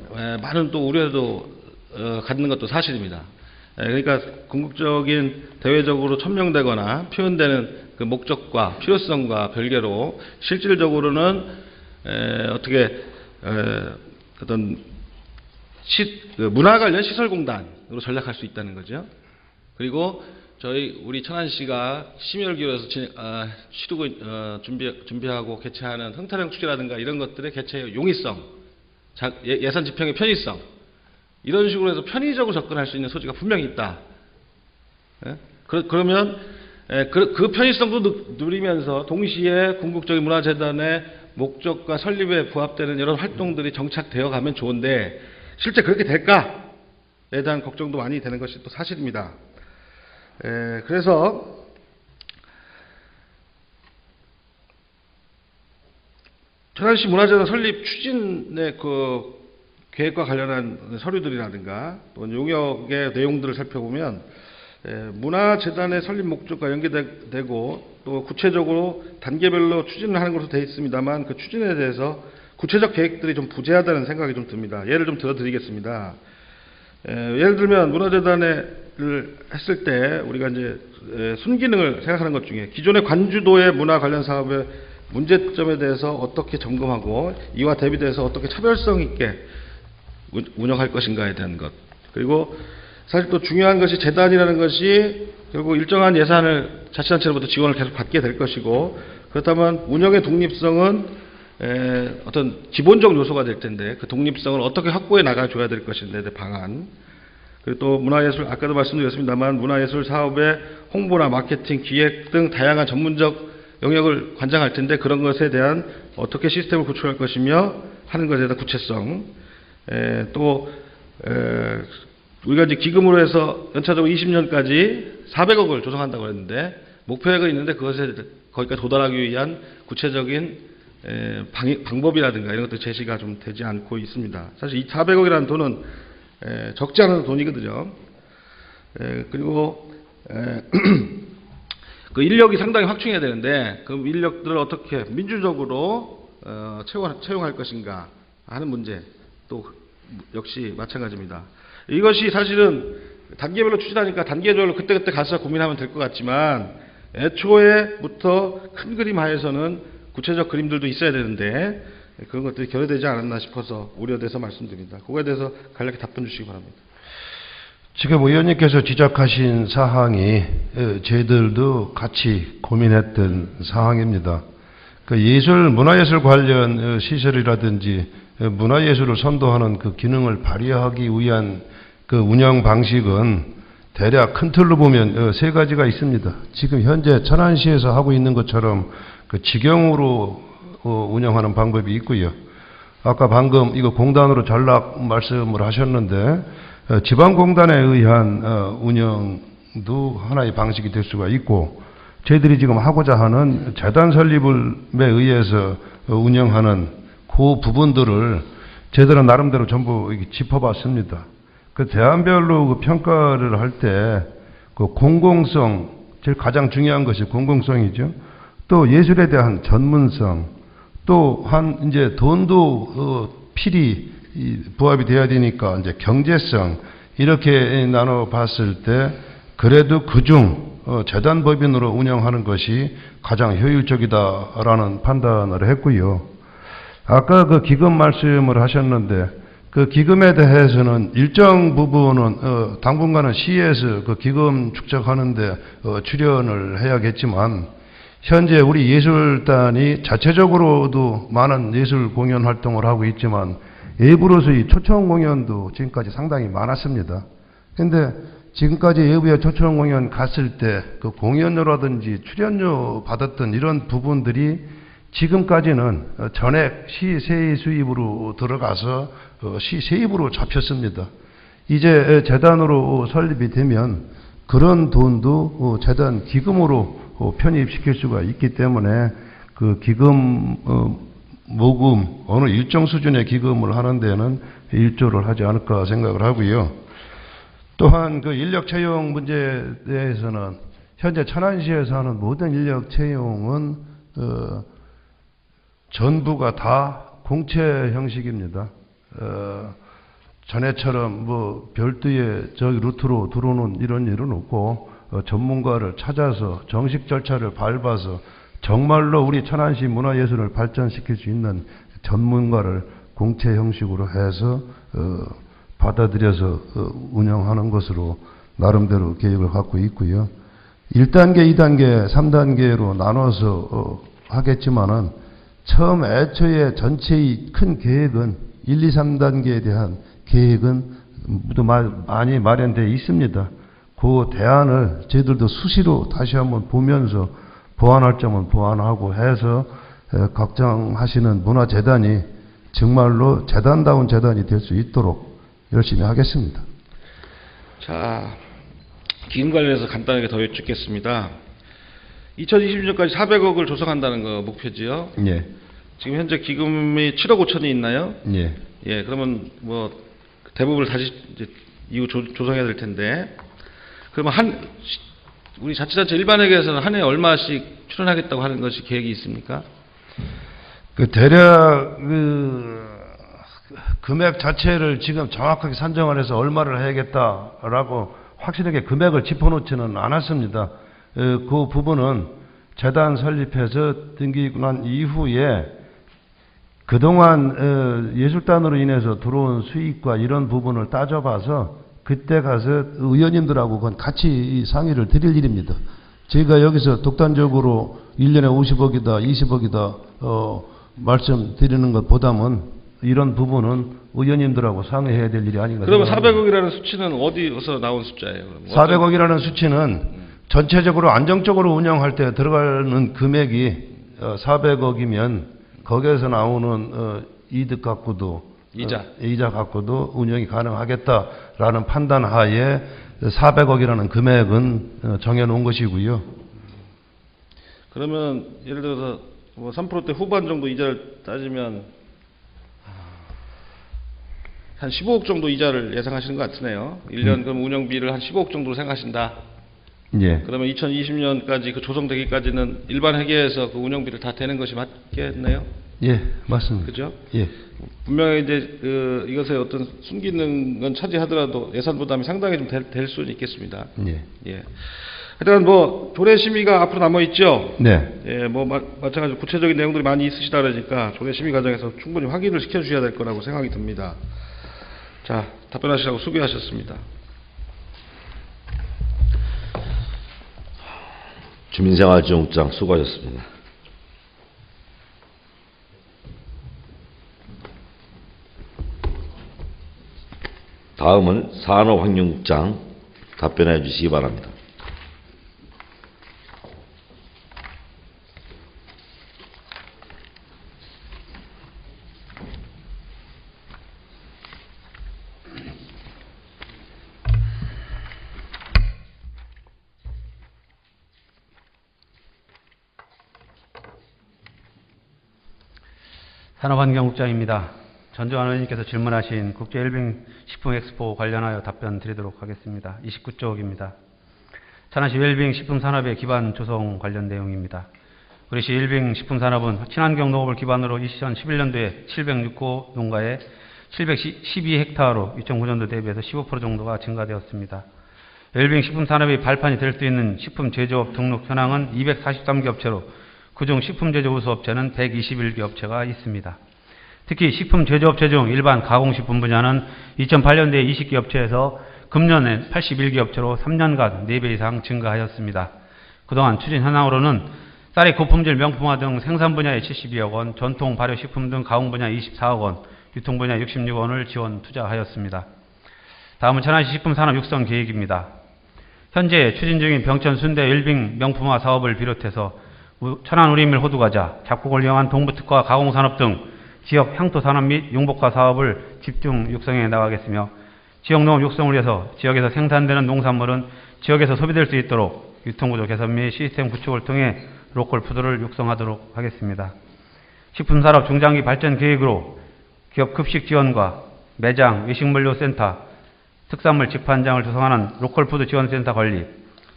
많은 또 우려도 갖는 것도 사실입니다. 그러니까 궁극적인 대외적으로 천명되거나 표현되는 그 목적과 필요성과 별개로 실질적으로는 어떻게 어떤 문화 관련 시설공단으로 전락할 수 있다는 거죠. 그리고 우리 천안시가 심의를 기울여서 준비하고 개최하는 흥타령 축제라든가 이런 것들의 개최의 용이성, 예산 집행의 편의성, 이런 식으로 해서 편의적으로 접근할 수 있는 소지가 분명히 있다. 그러면 그 편의성도 누리면서 동시에 궁극적인 문화재단의 목적과 설립에 부합되는 여러 활동들이 정착되어 가면 좋은데, 실제 그렇게 될까에 대한 걱정도 많이 되는 것이 또 사실입니다. 그래서 천안시 문화재단 설립 추진의 그 계획과 관련한 서류들이라든가 또 용역의 내용들을 살펴보면 문화재단의 설립 목적과 연계되고 또 구체적으로 단계별로 추진을 하는 것으로 되어 있습니다만, 그 추진에 대해서 구체적 계획들이 좀 부재하다는 생각이 좀 듭니다. 예를 좀 들어드리겠습니다. 예를 들면 문화재단을 했을 때 우리가 이제 순기능을 생각하는 것 중에 기존의 관주도의 문화 관련 사업의 문제점에 대해서 어떻게 점검하고 이와 대비돼서 어떻게 차별성 있게 운영할 것인가에 대한 것, 그리고 사실 또 중요한 것이 재단이라는 것이 결국 일정한 예산을 자치단체로부터 지원을 계속 받게 될 것이고, 그렇다면 운영의 독립성은 어떤 기본적 요소가 될 텐데 그 독립성을 어떻게 확보해 나가줘야 될 것인데 방안, 그리고 또 문화예술, 아까도 말씀드렸습니다만 문화예술 사업의 홍보나 마케팅, 기획 등 다양한 전문적 영역을 관장할 텐데 그런 것에 대한 어떻게 시스템을 구축할 것이며 하는 것에 대한 구체성, 또 우리가 이제 기금으로 해서 연차적으로 20년까지 400억을 조성한다고 했는데 목표액은 있는데 거기까지 도달하기 위한 구체적인 방법이라든가 이런 것들 제시가 좀 되지 않고 있습니다. 사실 이 400억이라는 돈은 적지 않은 돈이거든요. 그리고 그 인력이 상당히 확충해야 되는데 그 인력들을 어떻게 민주적으로 채용할 것인가 하는 문제 또 역시 마찬가지입니다. 이것이 사실은 단계별로 추진하니까 단계별로 그때그때 가서 고민하면 될 것 같지만 애초에부터 큰 그림 하에서는 구체적 그림들도 있어야 되는데 그런 것들이 결여되지 않았나 싶어서 우려돼서 말씀드립니다. 그거에 대해서 간략히 답변 주시기 바랍니다. 지금 의원님께서 지적하신 사항이 저희들도 같이 고민했던 사항입니다. 그 문화예술 관련 시설이라든지 문화예술을 선도하는 그 기능을 발휘하기 위한 그 운영 방식은 대략 큰 틀로 보면 세 가지가 있습니다. 지금 현재 천안시에서 하고 있는 것처럼 그 직영으로 운영하는 방법이 있고요. 아까 방금 이거 공단으로 전락 말씀을 하셨는데 지방공단에 의한 운영도 하나의 방식이 될 수가 있고, 저희들이 지금 하고자 하는 재단 설립에 의해서 운영하는 그 부분들을 저희들은 나름대로 전부 짚어봤습니다. 그 대안별로 그 평가를 할 때 그 공공성, 제일 가장 중요한 것이 공공성이죠. 또 예술에 대한 전문성, 또 이제 돈도 필히 부합이 돼야 되니까 이제 경제성, 이렇게 나눠 봤을 때 그래도 그중 재단법인으로 운영하는 것이 가장 효율적이다라는 판단을 했고요. 아까 그 기금 말씀을 하셨는데 그 기금에 대해서는 일정 부분은 당분간은 시에서 그 기금 축적하는데 출연을 해야겠지만, 현재 우리 예술단이 자체적으로도 많은 예술 공연 활동을 하고 있지만 외부로서의 초청 공연도 지금까지 상당히 많았습니다. 그런데 지금까지 외부에 초청 공연 갔을 때 그 공연료라든지 출연료 받았던 이런 부분들이 지금까지는 전액 시세의 수입으로 들어가서 시세입으로 잡혔습니다. 이제 재단으로 설립이 되면 그런 돈도 재단 기금으로 편입시킬 수가 있기 때문에 그 기금 모금 어느 일정 수준의 기금을 하는 데는 일조를 하지 않을까 생각을 하고요. 또한 그 인력 채용 문제에 대해서는 현재 천안시에서 하는 모든 인력 채용은 전부가 다 공채 형식입니다. 전에처럼 뭐 별도의 저기 루트로 들어오는 이런 일은 없고 전문가를 찾아서 정식 절차를 밟아서 정말로 우리 천안시 문화예술을 발전시킬 수 있는 전문가를 공채 형식으로 해서 받아들여서 운영하는 것으로 나름대로 계획을 갖고 있고요. 1단계, 2단계, 3단계로 나눠서 하겠지만은 처음 애초에 전체의 큰 계획은 1, 2, 3단계에 대한 계획은 모두 많이 마련되어 있습니다. 그 대안을 저희들도 수시로 다시 한번 보면서 보완할 점은 보완하고 해서 걱정하시는 문화재단이 정말로 재단다운 재단이 될 수 있도록 열심히 하겠습니다. 자, 기금 관련해서 간단하게 더 여쭙겠습니다. 2020년까지 400억을 조성한다는 거 목표지요? 예. 지금 현재 기금이 7억 5천이 있나요? 예. 예, 그러면 뭐 대부분을 다시 이제 이후 조성해야 될 텐데, 그러면 우리 자치단체 일반회계에서는 한 해에 얼마씩 출연하겠다고 하는 것이 계획이 있습니까? 그 대략 금액 자체를 지금 정확하게 산정을 해서 얼마를 해야겠다라고 확실하게 금액을 짚어놓지는 않았습니다. 그 부분은 재단 설립해서 등기고 난 이후에 그동안 예술단으로 인해서 들어온 수익과 이런 부분을 따져봐서 그때 가서 의원님들하고 그건 같이 상의를 드릴 일입니다. 저희가 여기서 독단적으로 1년에 50억이다, 20억이다 말씀드리는 것보다는 이런 부분은 의원님들하고 상의해야 될 일이 아닌가 그러면 생각합니다. 400억이라는 수치는 어디서 나온 숫자예요? 400억이라는 수치는 전체적으로 안정적으로 운영할 때 들어가는 금액이 400억이면 거기에서 나오는 이득 갖고도 이자 갖고도 운영이 가능하겠다라는 판단 하에 400억이라는 금액은 정해놓은 것이고요. 그러면 예를 들어서 뭐 3%대 후반 정도 이자를 따지면 한 15억 정도 이자를 예상하시는 것 같으네요. 1년 그럼 운영비를 한 15억 정도로 생각하신다. 예. 그러면 2020년까지 그 조성되기까지는 일반 회계에서 그 운영비를 다 대는 것이 맞겠네요. 예, 맞습니다. 그죠? 예. 분명히 이제 이것에 어떤 숨기는 건 차지하더라도 예산 부담이 상당히 좀 될 수는 있겠습니다. 예. 예. 하여튼 뭐 조례 심의가 앞으로 남아 있죠. 네. 예, 뭐 마찬가지로 구체적인 내용들이 많이 있으시다 그러니까 조례 심의 과정에서 충분히 확인을 시켜주셔야 될 거라고 생각이 듭니다. 자, 답변하시라고 수고하셨습니다. 주민생활지원국장 수고하셨습니다. 다음은 산업환경국장 답변해 주시기 바랍니다. 산업환경국장입니다. 전두환 의원님께서 질문하신 국제 웰빙 식품 엑스포 관련하여 답변 드리도록 하겠습니다. 29쪽입니다. 천안시 웰빙 식품 산업의 기반 조성 관련 내용입니다. 우리 시 웰빙 식품 산업은 친환경 농업을 기반으로 2011년도에 706호 농가에 712헥타르로 2009년도 대비해서 15% 정도가 증가되었습니다. 웰빙 식품 산업의 발판이 될 수 있는 식품 제조업 등록 현황은 243개 업체로 그중 식품 제조 우수업체는 121개 업체가 있습니다. 특히 식품 제조업체 중 일반 가공식품 분야는 2008년도에 20개 업체에서 금년에 81개 업체로 3년간 4배 이상 증가하였습니다. 그동안 추진 현황으로는 쌀의 고품질 명품화 등 생산 분야에 72억 원, 전통 발효식품 등 가공 분야 24억 원, 유통 분야 66억 원을 지원 투자하였습니다. 다음은 천안시 식품산업 육성 계획입니다. 현재 추진 중인 병천 순대 웰빙 명품화 사업을 비롯해서 천안 우리밀 호두과자, 작곡을 이용한 동부특화 가공산업 등 지역 향토산업 및 융복화 사업을 집중 육성해 나가겠으며 지역 농업 육성을 위해서 지역에서 생산되는 농산물은 지역에서 소비될 수 있도록 유통구조 개선 및 시스템 구축을 통해 로컬 푸드를 육성하도록 하겠습니다. 식품산업 중장기 발전 계획으로 기업 급식 지원과 매장, 외식물류센터, 특산물 집판장을 조성하는 로컬푸드 지원센터 건립,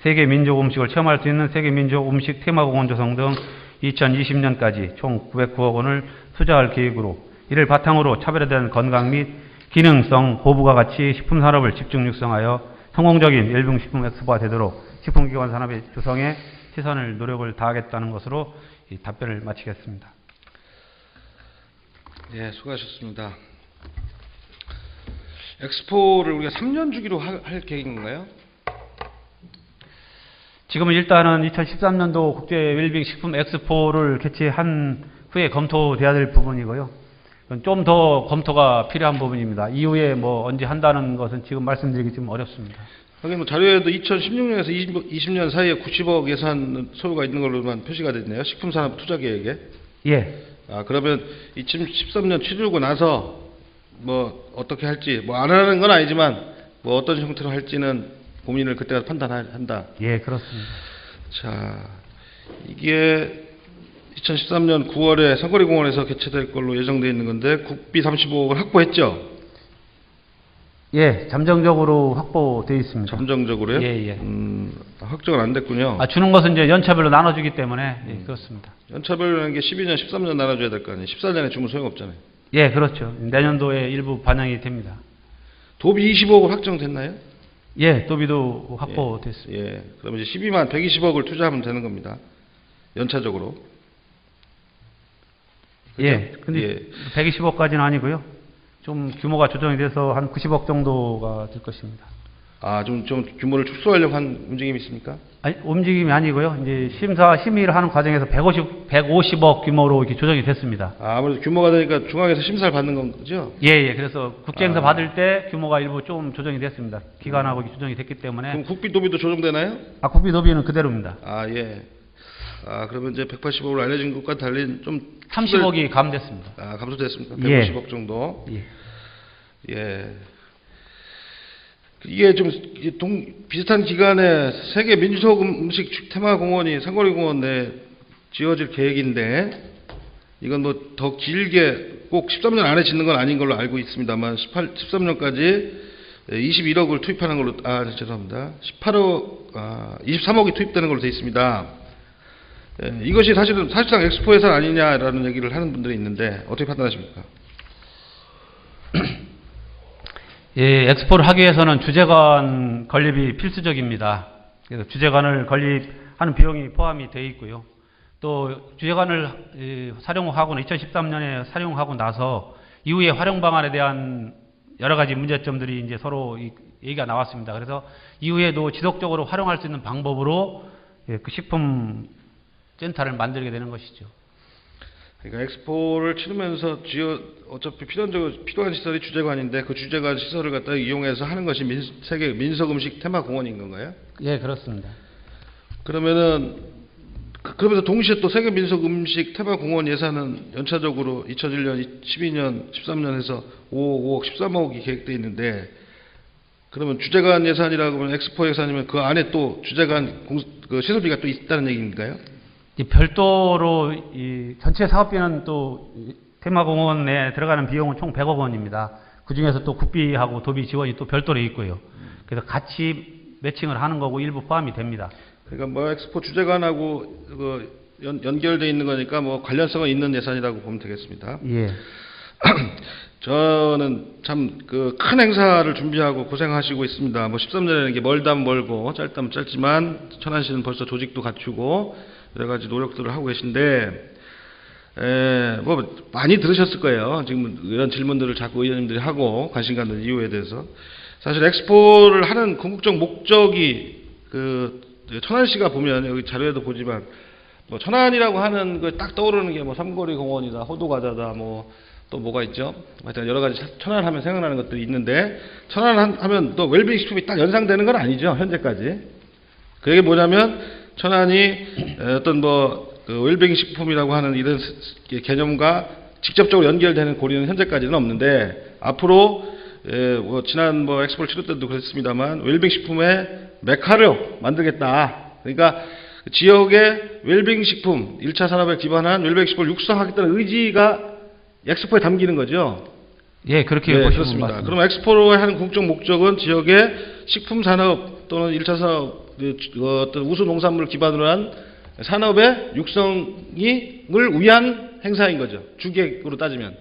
세계 민족 음식을 체험할 수 있는 세계 민족 음식 테마공원 조성 등 2020년까지 총 909억 원을 투자할 계획으로 이를 바탕으로 차별화된 건강 및 기능성 고부가 가치 식품산업을 집중 육성하여 성공적인 일빙식품 엑스포가 되도록 식품기관 산업의 조성에 최선을 노력을 다하겠다는 것으로 이 답변을 마치겠습니다. 예, 수고하셨습니다. 엑스포를 우리가 3년 주기로 할 계획인가요? 지금은 일단은 2013년도 국제 웰빙 식품 엑스포를 개최한 후에 검토돼야 될 부분이고요. 좀 더 검토가 필요한 부분입니다. 이후에 뭐 언제 한다는 것은 지금 말씀드리기 좀 어렵습니다. 하긴 뭐 자료에도 2016년에서 20년 사이에 90억 예산 소요가 있는 걸로만 표시가 됐네요. 식품산업 투자 계획에. 예. 아, 그러면 2013년 치르고 나서 뭐 어떻게 할지 뭐 안 하는 건 아니지만 뭐 어떤 형태로 할지는 고민을 그때 가서 판단한다. 예, 그렇습니다. 자, 이게 2013년 9월에 상거리 공원에서 개최될 걸로 예정되어 있는 건데 국비 35억을 확보했죠? 예, 잠정적으로 확보되어 있습니다. 잠정적으로요? 예, 예. 확정은 안 됐군요. 아, 주는 것은 이제 연차별로 나눠주기 때문에 예, 그렇습니다. 연차별로라는 게 12년, 13년 나눠줘야 될 거 아니에요. 14년에 주면 소용없잖아요. 예, 그렇죠. 내년도에 일부 반영이 됩니다. 도비 25억을 확정됐나요? 예, 도비도 확보됐습니다. 예. 그러면 이제 12만 120억을 투자하면 되는 겁니다. 연차적으로. 예, 근데 예. 120억까지는 아니고요. 좀 규모가 조정이 돼서 한 90억 정도가 될 것입니다. 아, 좀 규모를 축소하려고 한 움직임이 있습니까? 아니, 움직임이 아니고요. 이제 심의를 하는 과정에서 150억 규모로 이렇게 조정이 됐습니다. 아, 아무래도 규모가 되니까 중앙에서 심사를 받는 거죠? 예, 예. 그래서 국제행사 받을 때 규모가 일부 좀 조정이 됐습니다. 기간하고 조정이 됐기 때문에. 그럼 국비 도비도 조정되나요? 아, 국비 도비는 그대로입니다. 아, 예. 아, 그러면 이제 180억으로 알려진 것과 달리 좀 30억이 감됐습니다. 아, 감소됐습니까? 예. 150억 정도. 예. 예. 이게 좀 비슷한 기간에 세계 민속 음식 테마 공원이 상거리 공원 내에 지어질 계획인데 이건 뭐 더 길게 꼭 13년 안에 짓는 건 아닌 걸로 알고 있습니다만 13년까지 21억을 투입하는 걸로 죄송합니다. 23억이 투입되는 걸로 되어 있습니다. 예, 이것이 사실상 엑스포 예산 아니냐라는 얘기를 하는 분들이 있는데 어떻게 판단하십니까? 예, 엑스포를 하기 위해서는 주재관 건립이 필수적입니다. 그래서 주재관을 건립하는 비용이 포함이 되어 있고요. 또 주재관을 사용하고는 2013년에 사용하고 나서 이후에 활용 방안에 대한 여러 가지 문제점들이 이제 서로 얘기가 나왔습니다. 그래서 이후에도 지속적으로 활용할 수 있는 방법으로 그 식품 센터를 만들게 되는 것이죠. 그러니까 엑스포를 치르면서 어차피 필요한 시설이 주재관인데 그 주재관 시설을 갖다 이용해서 하는 것이 세계 민속 음식 테마 공원인 건가요? 예, 그렇습니다. 그러면서 동시에 또 세계 민속 음식 테마 공원 예산은 연차적으로 2001년, 12년, 13년 해서 5억, 13억이 계획되어 있는데 그러면 주재관 예산이라고 하면 엑스포 예산이면 그 안에 또 주재관 그 시설비가 또 있다는 얘기인가요? 별도로 이 전체 사업비는 또 테마공원에 들어가는 비용은 총 100억 원입니다. 그 중에서 또 국비하고 도비 지원이 또 별도로 있고요. 그래서 같이 매칭을 하는 거고 일부 포함이 됩니다. 그러니까 뭐 엑스포 주재관하고 연결되어 있는 거니까 뭐 관련성은 있는 예산이라고 보면 되겠습니다. 예. 저는 참 그 큰 행사를 준비하고 고생하시고 있습니다. 뭐 13년에는 게 멀다면 멀고 짧다면 짧지만 천안시는 벌써 조직도 갖추고 여러 가지 노력들을 하고 계신데 뭐 많이 들으셨을 거예요. 지금 이런 질문들을 자꾸 의원님들이 하고 관심 갖는 이유에 대해서 사실 엑스포를 하는 궁극적 목적이 그 천안시가 보면 여기 자료에도 보지만 뭐 천안이라고 하는 거 딱 떠오르는 게 뭐 삼거리 공원이다, 호두과자다, 뭐 또 뭐가 있죠? 하여튼 여러 가지 천안 하면 생각나는 것들이 있는데 천안 하면 또 웰빙 식품이 딱 연상되는 건 아니죠, 현재까지. 그게 뭐냐면 천안이 어떤 뭐 그 웰빙 식품이라고 하는 이런 개념과 직접적으로 연결되는 고리는 현재까지는 없는데 앞으로 뭐 지난 뭐 엑스포를 치를 때도 그랬습니다만 웰빙 식품의 메카를 만들겠다. 그러니까 지역의 웰빙 식품, 1차 산업에 기반한 웰빙 식품을 육성하겠다는 의지가 엑스포에 담기는 거죠. 예, 그렇게 네, 보시면 그렇습니다. 맞습니다. 그럼 엑스포로의 하는 궁극적 목적은 지역의 식품 산업 또는 1차 산업 어떤 우수 농산물을 기반으로 한 산업의 육성을 위한 행사인 거죠. 주객으로 따지면.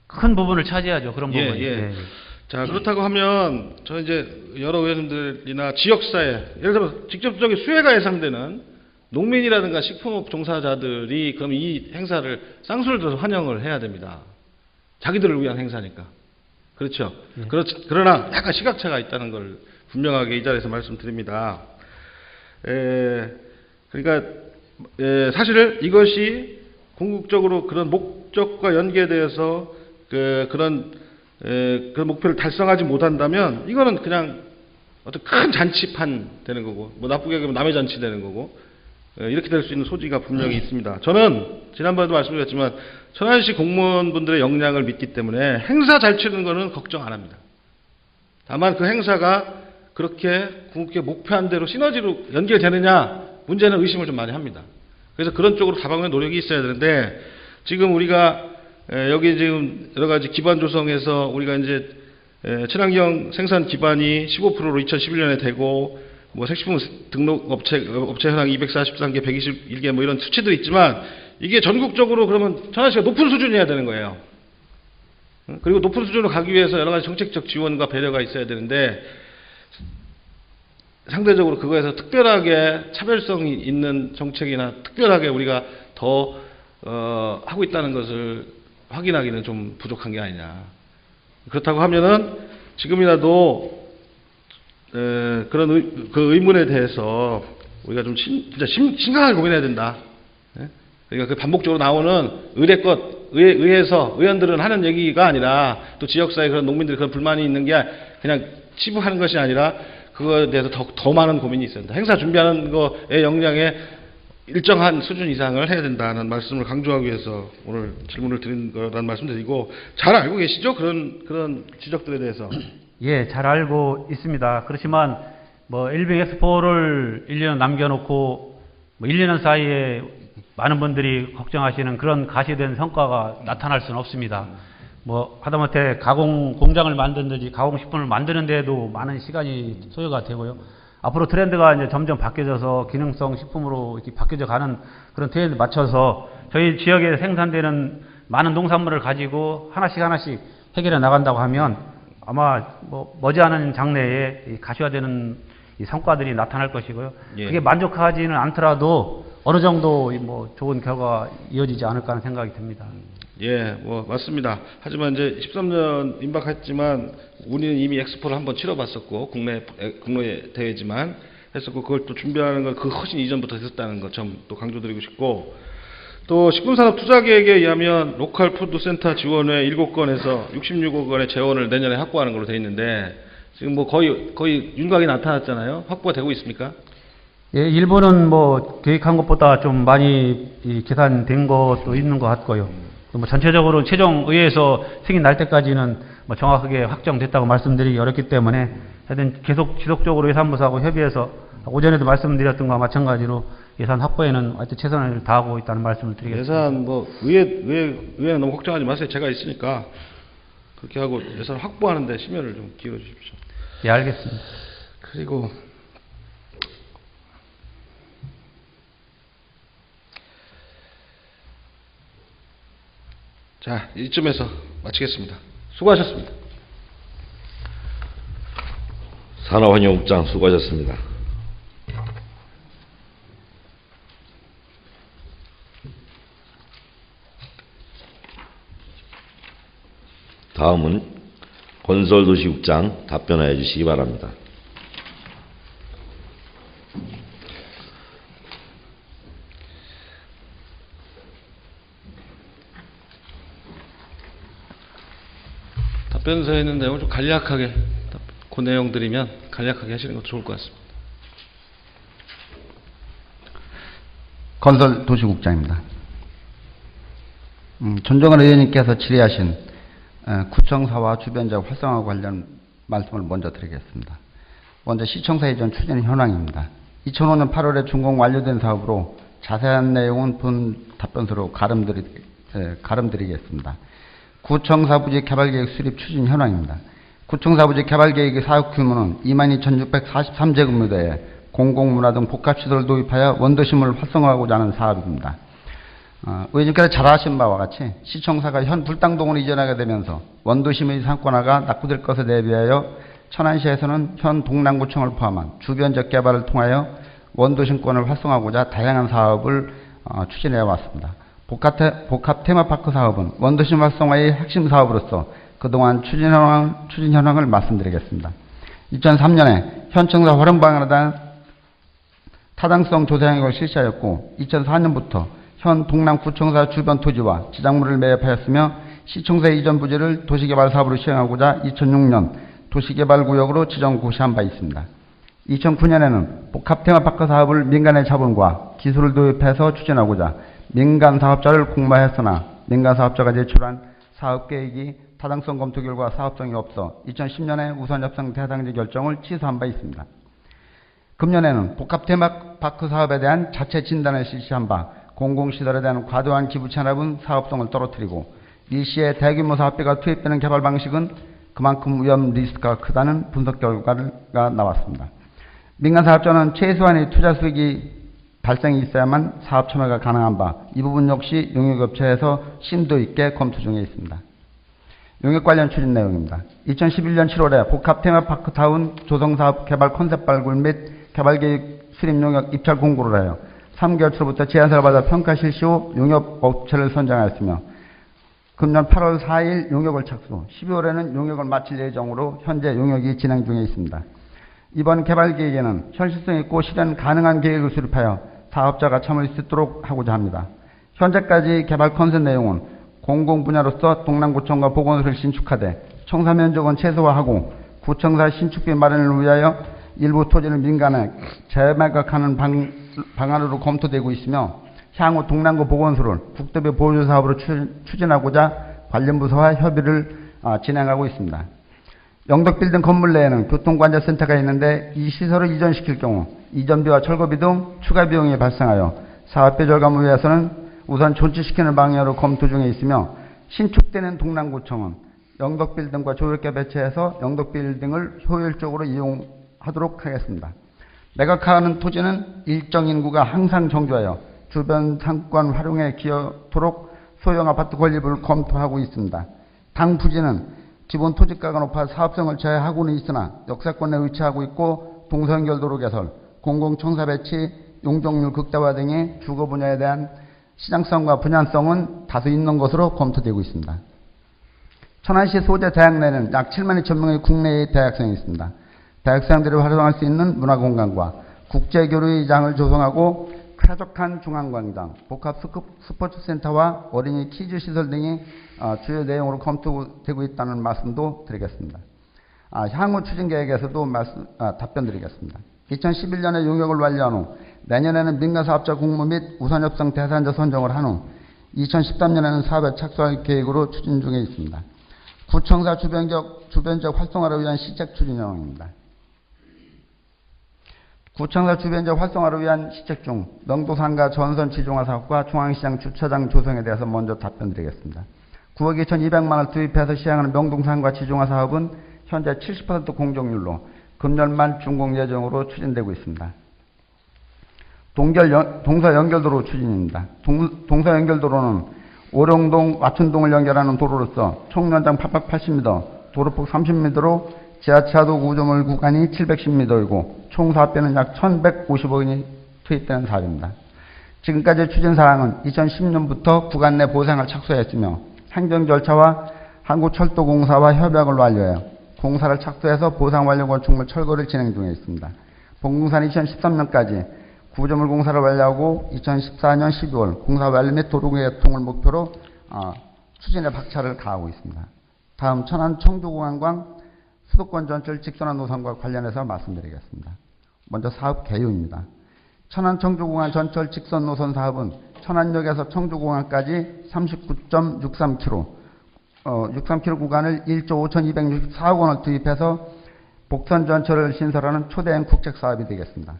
큰 부분을 차지하죠. 그런 예, 부분이. 예. 자, 그렇다고 하면 저 이제 여러 의원님들이나 지역사회, 예를 들어 직접적인 수혜가 예상되는 농민이라든가 식품업 종사자들이 그럼 이 행사를 쌍수를 들어서 환영을 해야 됩니다. 자기들을 위한 행사니까. 그렇죠. 그러나 약간 시각차가 있다는 걸 분명하게 이 자리에서 말씀드립니다. 그러니까 사실 이것이 궁극적으로 그런 목적과 연계되어서 그런 목표를 달성하지 못한다면 이거는 그냥 어떤 큰 잔치판 되는 거고, 뭐 나쁘게 얘기하면 남의 잔치 되는 거고, 이렇게 될 수 있는 소지가 분명히 있습니다. 저는 지난번에도 말씀드렸지만 천안시 공무원분들의 역량을 믿기 때문에 행사 잘 치르는 거는 걱정 안 합니다. 다만 그 행사가 그렇게 궁극의 목표한 대로 시너지로 연결되느냐 문제는 의심을 좀 많이 합니다. 그래서 그런 쪽으로 다방면 노력이 있어야 되는데 지금 우리가 여기 지금 여러 가지 기반 조성에서 우리가 이제 친환경 생산 기반이 15%로 2011년에 되고 뭐 색식품 등록 업체 현황 243개, 121개 뭐 이런 수치들이 있지만 이게 전국적으로 그러면 천안시가 높은 수준이어야 되는 거예요. 그리고 높은 수준으로 가기 위해서 여러 가지 정책적 지원과 배려가 있어야 되는데 상대적으로 그거에서 특별하게 차별성이 있는 정책이나 특별하게 우리가 더 하고 있다는 것을 확인하기는 좀 부족한 게 아니냐. 그렇다고 하면은 지금이라도 그런 그 의문에 대해서 우리가 좀 진짜 심각하게 고민해야 된다. 그러니까 그 반복적으로 나오는 의회에서 의원들은 하는 얘기가 아니라 또 지역사회 그런 농민들이 그런 불만이 있는 게 그냥 치부하는 것이 아니라 그거에 대해서 더 많은 고민이 있어야 된다. 행사 준비하는 거의 역량에 일정한 수준 이상을 해야 된다는 말씀을 강조하기 위해서 오늘 질문을 드린 거라는 말씀드리고 잘 알고 계시죠? 그런 지적들에 대해서. 예, 잘 알고 있습니다. 그렇지만 뭐 웰빙 엑스포를 1년 남겨놓고 뭐 1년 사이에 많은 분들이 걱정하시는 그런 가시된 성과가 나타날 수는 없습니다. 뭐 하다못해 가공 공장을 만든든지 가공식품을 만드는 데에도 많은 시간이 소요가 되고요. 앞으로 트렌드가 이제 점점 바뀌어져서 기능성 식품으로 이렇게 바뀌어져 가는 그런 트렌드에 맞춰서 저희 지역에 생산되는 많은 농산물을 가지고 하나씩 해결해 나간다고 하면 아마 뭐 머지않은 장래에 가시화되는 이 성과들이 나타날 것이고요. 예. 그게 만족하지는 않더라도 어느 정도 뭐 좋은 결과가 이어지지 않을까 하는 생각이 듭니다. 예, 뭐 맞습니다. 하지만 이제 13년 임박했지만 우리는 이미 엑스포를 한번 치러봤었고 국내 대회지만 했었고 그걸 또 준비하는 건 그 훨씬 이전부터 했었다는 것 좀 또 강조드리고 싶고 또 식품산업 투자계획에 의하면 로컬 푸드센터 지원회 7건에서 66억 원의 재원을 내년에 확보하는 걸로 되어 있는데 지금 뭐 거의 윤곽이 나타났잖아요. 확보가 되고 있습니까? 예, 일부는 뭐 계획한 것보다 좀 많이 계산된 것도 있는 것 같고요. 뭐 전체적으로 최종 의회에서 승인 날 때까지는 뭐 정확하게 확정됐다고 말씀드리기 어렵기 때문에 하여튼 계속 지속적으로 예산부서하고 협의해서 오전에도 말씀드렸던 것과 마찬가지로 예산 확보에는 하여튼 최선을 다하고 있다는 말씀을 드리겠습니다. 예산 뭐 의회는 너무 걱정하지 마세요. 제가 있으니까 그렇게 하고 예산 확보하는데 심혈을 좀 기울여 주십시오. 예, 알겠습니다. 그리고 자, 이쯤에서 마치겠습니다. 수고하셨습니다. 산업환경국장 수고하셨습니다. 다음은 건설도시국장 답변해 주시기 바랍니다. 답변서에 있는 내용을 좀 간략하게 그 내용들이면 간략하게 하시는 것도 좋을 것 같습니다. 건설도시국장입니다. 존경하는 의원님께서 질의하신 구청사와 주변지역 활성화 관련 말씀을 먼저 드리겠습니다. 먼저 시청사 이전 추진 현황입니다. 2005년 8월에 준공 완료된 사업으로 자세한 내용은 본 답변서로 가름드리겠습니다. 구청사 부지 개발계획 수립 추진 현황입니다. 구청사 부지 개발계획의 사업 규모는 22,643제곱미터에 공공문화 등 복합시설을 도입하여 원도심을 활성화하고자 하는 사업입니다. 의원님께서 잘 아신 바와 같이 시청사가 현 불당동으로 이전하게 되면서 원도심의 상권화가 낙후될 것을 대비하여 천안시에서는 현 동남구청을 포함한 주변적 개발을 통하여 원도심권을 활성화하고자 다양한 사업을 추진해 왔습니다. 복합 테마파크 사업은 원도심 활성화의 핵심 사업으로서 그동안 추진 현황을 말씀드리겠습니다. 2003년에 현청사 활용방안에 대한 타당성 조사 행위를 실시하였고 2004년부터 현 동남구청사 주변 토지와 지작물을 매입하였으며 시청사 이전 부지를 도시개발 사업으로 시행하고자 2006년 도시개발구역으로 지정 고시한 바 있습니다. 2009년에는 복합 테마파크 사업을 민간의 자본과 기술을 도입해서 추진하고자 민간 사업자를 공모했으나 민간 사업자가 제출한 사업계획이 타당성 검토 결과 사업성이 없어 2010년에 우선협상 대상지 결정을 취소한 바 있습니다. 금년에는 복합 테마파크 사업에 대한 자체 진단을 실시한 바 공공시설에 대한 과도한 기부 체납은 사업성을 떨어뜨리고 일시에 대규모 사업비가 투입되는 개발 방식은 그만큼 위험 리스크가 크다는 분석 결과가 나왔습니다. 민간 사업자는 최소한의 투자 수익이 발생이 있어야만 사업 참여가 가능한 바 이 부분 역시 용역업체에서 심도 있게 검토 중에 있습니다. 용역 관련 추진 내용입니다. 2011년 7월에 복합 테마파크 타운 조성사업 개발 컨셉 발굴 및 개발계획 수립 용역 입찰 공고를 하여 3개월 초부터 제안서를 받아 평가 실시 후 용역업체를 선정하였으며 금년 8월 4일 용역을 착수, 12월에는 용역을 마칠 예정으로 현재 용역이 진행 중에 있습니다. 이번 개발계획에는 현실성 있고 실현 가능한 계획을 수립하여 사업자가 참여할 수 있도록 하고자 합니다. 현재까지 개발 컨셉 내용은 공공분야로서 동남구청과 보건소를 신축하되 청사 면적은 최소화하고 구청사 신축비 마련을 위하여 일부 토지를 민간에 재매각하는 방안으로 검토되고 있으며 향후 동남구 보건소를 국도비 보조 사업으로 추진하고자 관련 부서와 협의를 진행하고 있습니다. 영덕빌딩 건물 내에는 교통관제센터가 있는데 이 시설을 이전시킬 경우 이전비와 철거비 등 추가 비용이 발생하여 사업비 절감을 위해서는 우선 존치시키는 방향으로 검토 중에 있으며 신축되는 동남구청은 영덕빌딩과 조율계 배치해서 영덕빌딩을 효율적으로 이용하도록 하겠습니다. 매각하는 토지는 일정 인구가 항상 정주하여 주변 상권 활용에 기여토록 소형 아파트 건립을 검토하고 있습니다. 당 부지는 기본 토지가가 높아 사업성을 제외하고는 있으나 역세권에 위치하고 있고 동서연결도로 개설, 공공청사 배치, 용적률 극대화 등의 주거 분야에 대한 시장성과 분양성은 다소 있는 것으로 검토되고 있습니다. 천안시 소재 대학 내는 약 7만 2천 명의 국내의 대학생이 있습니다. 대학생들이 활용할 수 있는 문화공간과 국제교류의 장을 조성하고 쾌적한 중앙광장, 복합 스포츠센터와 어린이 키즈시설 등이 주요 내용으로 검토되고 있다는 말씀도 드리겠습니다. 향후 추진계획에서도 답변드리겠습니다. 2011년에 용역을 완료한 후 내년에는 민간사업자 공모 및 우선협상 대상자 선정을 한 후 2013년에는 사업에 착수할 계획으로 추진 중에 있습니다. 구청사 주변적 활성화를 위한 시책 추진 내용입니다. 구청사 주변적 활성화를 위한 시책 중 명도상가 전선 지중화 사업과 중앙시장 주차장 조성에 대해서 먼저 답변드리겠습니다. 9억 2,200만 원을 투입해서 시행하는 명동상가 지중화 사업은 현재 70% 공정률로 금년 말 준공 예정으로 추진되고 있습니다. 동서연결도로 추진입니다. 동서연결도로는 오령동, 와춘동을 연결하는 도로로서 총 연장 880m, 도로폭 30m로 지하차도 구조물 구간이 710m이고 총 사업비는 약 1,150억 원이 투입되는 사업입니다. 지금까지 추진 사항은 2010년부터 구간 내 보상을 착수했으며 행정 절차와 한국철도공사와 협약을 완료하여 공사를 착수해서 보상 완료 건축물 철거를 진행 중에 있습니다. 본공사는 2013년까지 구조물 공사를 완료하고 2014년 12월 공사 완료 및 도로 개통을 목표로 추진에 박차를 가하고 있습니다. 다음 천안 청주공항광 수도권 전철 직선화 노선과 관련해서 말씀드리겠습니다. 먼저 사업 개요입니다. 천안 청주공항 전철 직선 노선 사업은 천안역에서 청주공항까지 39.63km, 63km 구간을 1조 5,264억 원을 투입해서 복선 전철을 신설하는 초대형 국책 사업이 되겠습니다.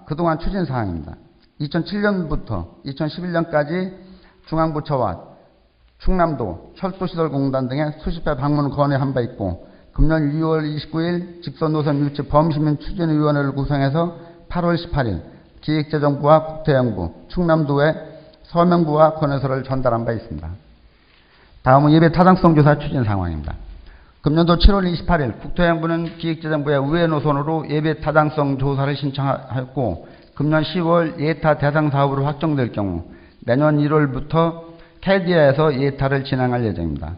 그동안 추진 사항입니다. 2007년부터 2011년까지 중앙부처와 충남도 철도시설공단 등의 수십 회 방문을 건의한 바 있고, 금년 6월 29일 직선 노선 유치 범시민 추진위원회를 구성해서 8월 18일 기획재정부와 국토해양부, 충남도에 서명부와 건의서를 전달한 바 있습니다. 다음은 예배 타당성 조사 추진 상황입니다. 금년도 7월 28일 국토해양부는 기획재정부에 우회 노선으로 예배 타당성 조사를 신청하였고, 금년 10월 예타 대상 사업으로 확정될 경우 내년 1월부터 캐디아에서 예타를 진행할 예정입니다.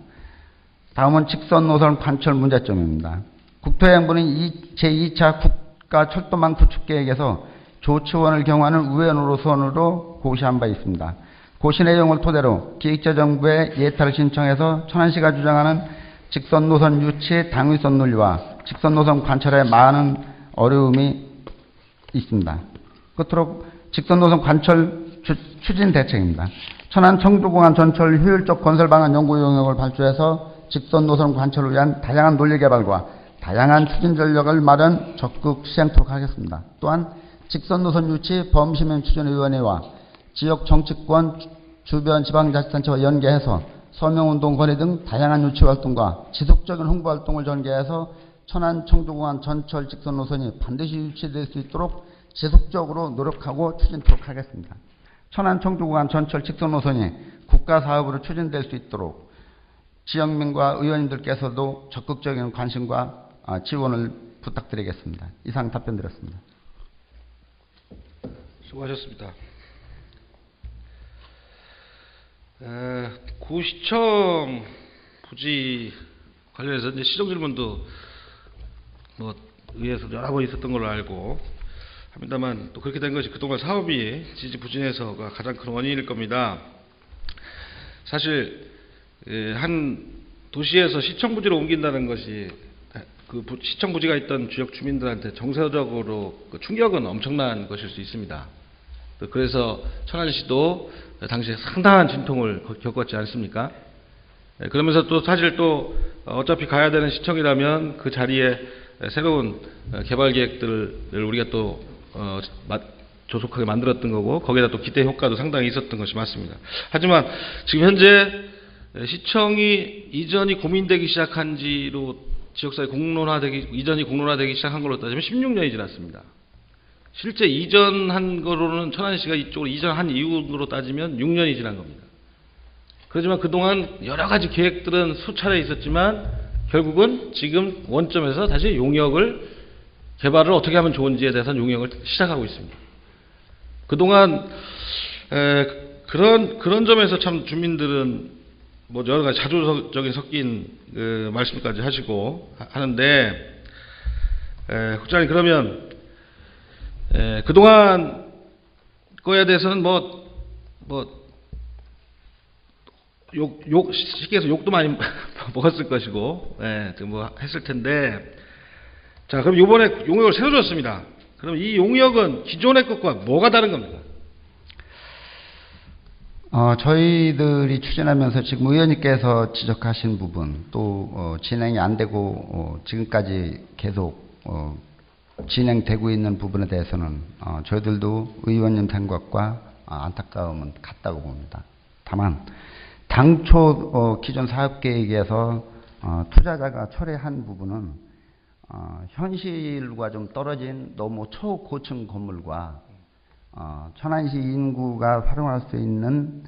다음은 직선 노선 관철 문제점입니다. 국토해양부는 제2차 국가철도망 구축계획에서 조치원을 경유하는 우회 노선으로 고시한 바 있습니다. 고시 내용을 토대로 기획재정부에 예타를 신청해서 천안시가 주장하는 직선 노선 유치 당위성 논리와 직선 노선 관철에 많은 어려움이 있습니다. 끝으로 직선 노선 관철 추진 대책입니다. 천안 청주공항 전철 효율적 건설 방안 연구 용역을 발주해서 직선 노선 관철을 위한 다양한 논리 개발과 다양한 추진 전략을 마련 적극 시행토록 하겠습니다. 또한 직선 노선 유치 범시민 추진위원회와 지역 정치권 주변 지방자치단체와 연계해서 서명운동 건의 등 다양한 유치 활동과 지속적인 홍보 활동을 전개해서 천안 청주공항 전철 직선 노선이 반드시 유치될 수 있도록 지속적으로 노력하고 추진토록 하겠습니다. 천안 청주공항 전철 직선 노선이 국가 사업으로 추진될 수 있도록 지역민과 의원님들께서도 적극적인 관심과 지원을 부탁드리겠습니다. 이상 답변드렸습니다. 수고하셨습니다. 구시청 부지 관련해서 이제 시정 질문도 뭐 의회에서 여러 번 있었던 걸로 알고 합니다만, 또 그렇게 된 것이 그동안 사업이 지지부진해서가 가장 큰 원인일 겁니다. 사실 한 도시에서 시청 부지로 옮긴다는 것이 그 시청 부지가 있던 지역 주민들한테 정서적으로 그 충격은 엄청난 것일 수 있습니다. 그래서 천안시도 당시에 상당한 진통을 겪었지 않습니까? 그러면서 또 사실 또 어차피 가야 되는 시청이라면 그 자리에 새로운 개발 계획들을 우리가 또 조속하게 만들었던 거고, 거기에다 또 기대 효과도 상당히 있었던 것이 맞습니다. 하지만 지금 현재 시청이 이전이 고민되기 시작한 지로 지역사회 이전이 공론화되기 시작한 걸로 따지면 16년이 지났습니다. 실제 이전한 거로는 천안시가 이쪽으로 이전한 이후로 따지면 6년이 지난 겁니다. 그렇지만 그동안 여러 가지 계획들은 수차례 있었지만 결국은 지금 원점에서 다시 용역을 개발을 어떻게 하면 좋은지에 대해서는 용역을 시작하고 있습니다. 그동안 그런 점에서 참 주민들은 뭐 여러 가지 자조적인 섞인 말씀까지 하시고 하는데, 국장님 그러면 그동안 거에 대해서는 쉽게 해서 욕도 많이 먹었을 것이고, 뭐 했을 텐데, 자, 그럼 이번에 용역을 새로 줬습니다. 그럼 이 용역은 기존의 것과 뭐가 다른 겁니까? 저희들이 추진하면서 지금 의원님께서 지적하신 부분, 또 진행이 안 되고 지금까지 계속 진행되고 있는 부분에 대해서는 저희들도 의원님 생각과 안타까움은 같다고 봅니다. 다만 당초 기존 사업계획에서 투자자가 철회한 부분은 현실과 좀 떨어진 너무 초고층 건물과 천안시 인구가 활용할 수 있는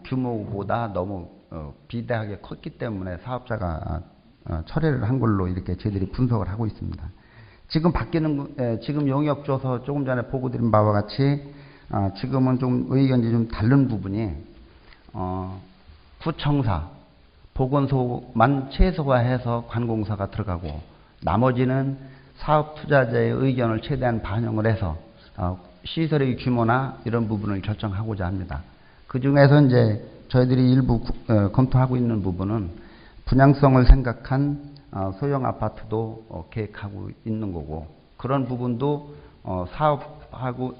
규모보다 너무 비대하게 컸기 때문에 사업자가 철회를 한 걸로 이렇게 저희들이 분석을 하고 있습니다. 지금 지금 용역 줘서 조금 전에 보고드린 바와 같이 지금은 좀 의견이 좀 다른 부분이 구청사, 보건소만 최소화해서 관공서가 들어가고 나머지는 사업 투자자의 의견을 최대한 반영을 해서 시설의 규모나 이런 부분을 결정하고자 합니다. 그 중에서 이제 저희들이 일부 검토하고 있는 부분은 분양성을 생각한 소형 아파트도 계획하고 있는 거고, 그런 부분도 사업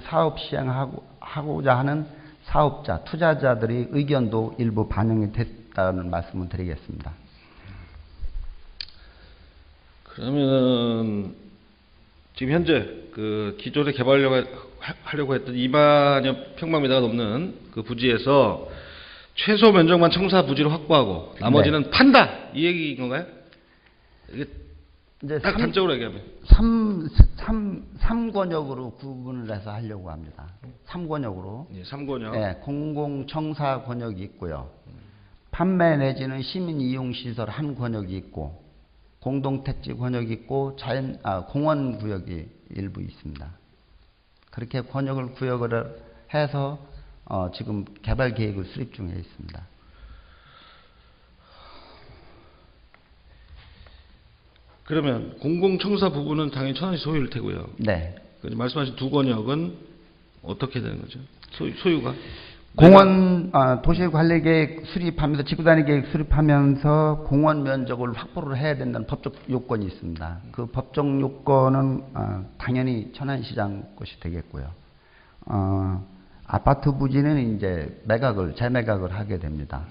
사업 시행하고자 하는 사업자, 투자자들의 의견도 일부 반영이 됐다는 말씀을 드리겠습니다. 그러면 지금 현재 그 기존에 개발하려고 했던 2만여 평방미터가 넘는 그 부지에서 최소 면적만 청사 부지로 확보하고 나머지는 판다 이 얘기인 건가요? 이게 이제 딱 단적으로 얘기하면 3권역으로 구분을 해서 하려고 합니다. 3권역으로. 예, 3권역. 네, 공공청사 권역이 있고요. 판매 내지는 시민 이용 시설 한 권역이 있고, 공동택지 권역이 있고, 공원 구역이 일부 있습니다. 그렇게 권역을 구역을 해서 지금 개발 계획을 수립 중에 있습니다. 그러면 공공청사 부분은 당연히 천안시 소유일 테고요. 네. 말씀하신 두 권역은 어떻게 되는 거죠? 소유가? 공원 도시관리계획 수립하면서 지구단위 계획 수립하면서 공원 면적을 확보를 해야 된다는 법적 요건이 있습니다. 그 법적 요건은 당연히 천안시장 것이 되겠고요. 아파트 부지는 이제 재매각을 하게 됩니다.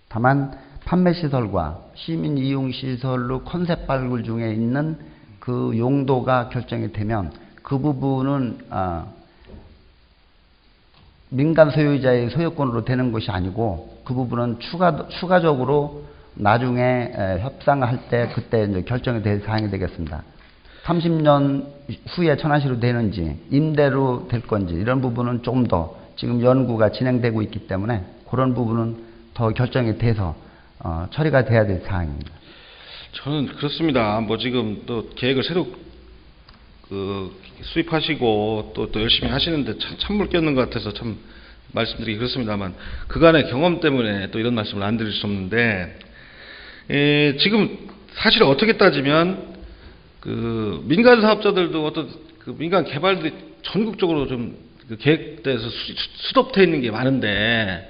다만 판매 시설과 시민 이용 시설로 컨셉 발굴 중에 있는 그 용도가 결정이 되면 그 부분은 민간 소유자의 소유권으로 되는 것이 아니고 그 부분은 추가적으로 나중에 협상할 때 그때 이제 결정이 될 사항이 되겠습니다. 30년 후에 천안시로 되는지 임대로 될 건지 이런 부분은 조금 더 지금 연구가 진행되고 있기 때문에 그런 부분은 더 결정이 돼서 처리가 돼야 될 사항입니다. 저는 그렇습니다. 뭐 지금 또 계획을 새로 수립하시고 또 열심히 하시는데 찬물 꼈는 것 같아서 참 말씀드리기 그렇습니다만 그간의 경험 때문에 또 이런 말씀을 안 드릴 수 없는데 지금 사실 어떻게 따지면 그 민간 사업자들도 어떤 그 민간 개발들이 전국적으로 좀 그 계획돼서 수립돼 있는 게 많은데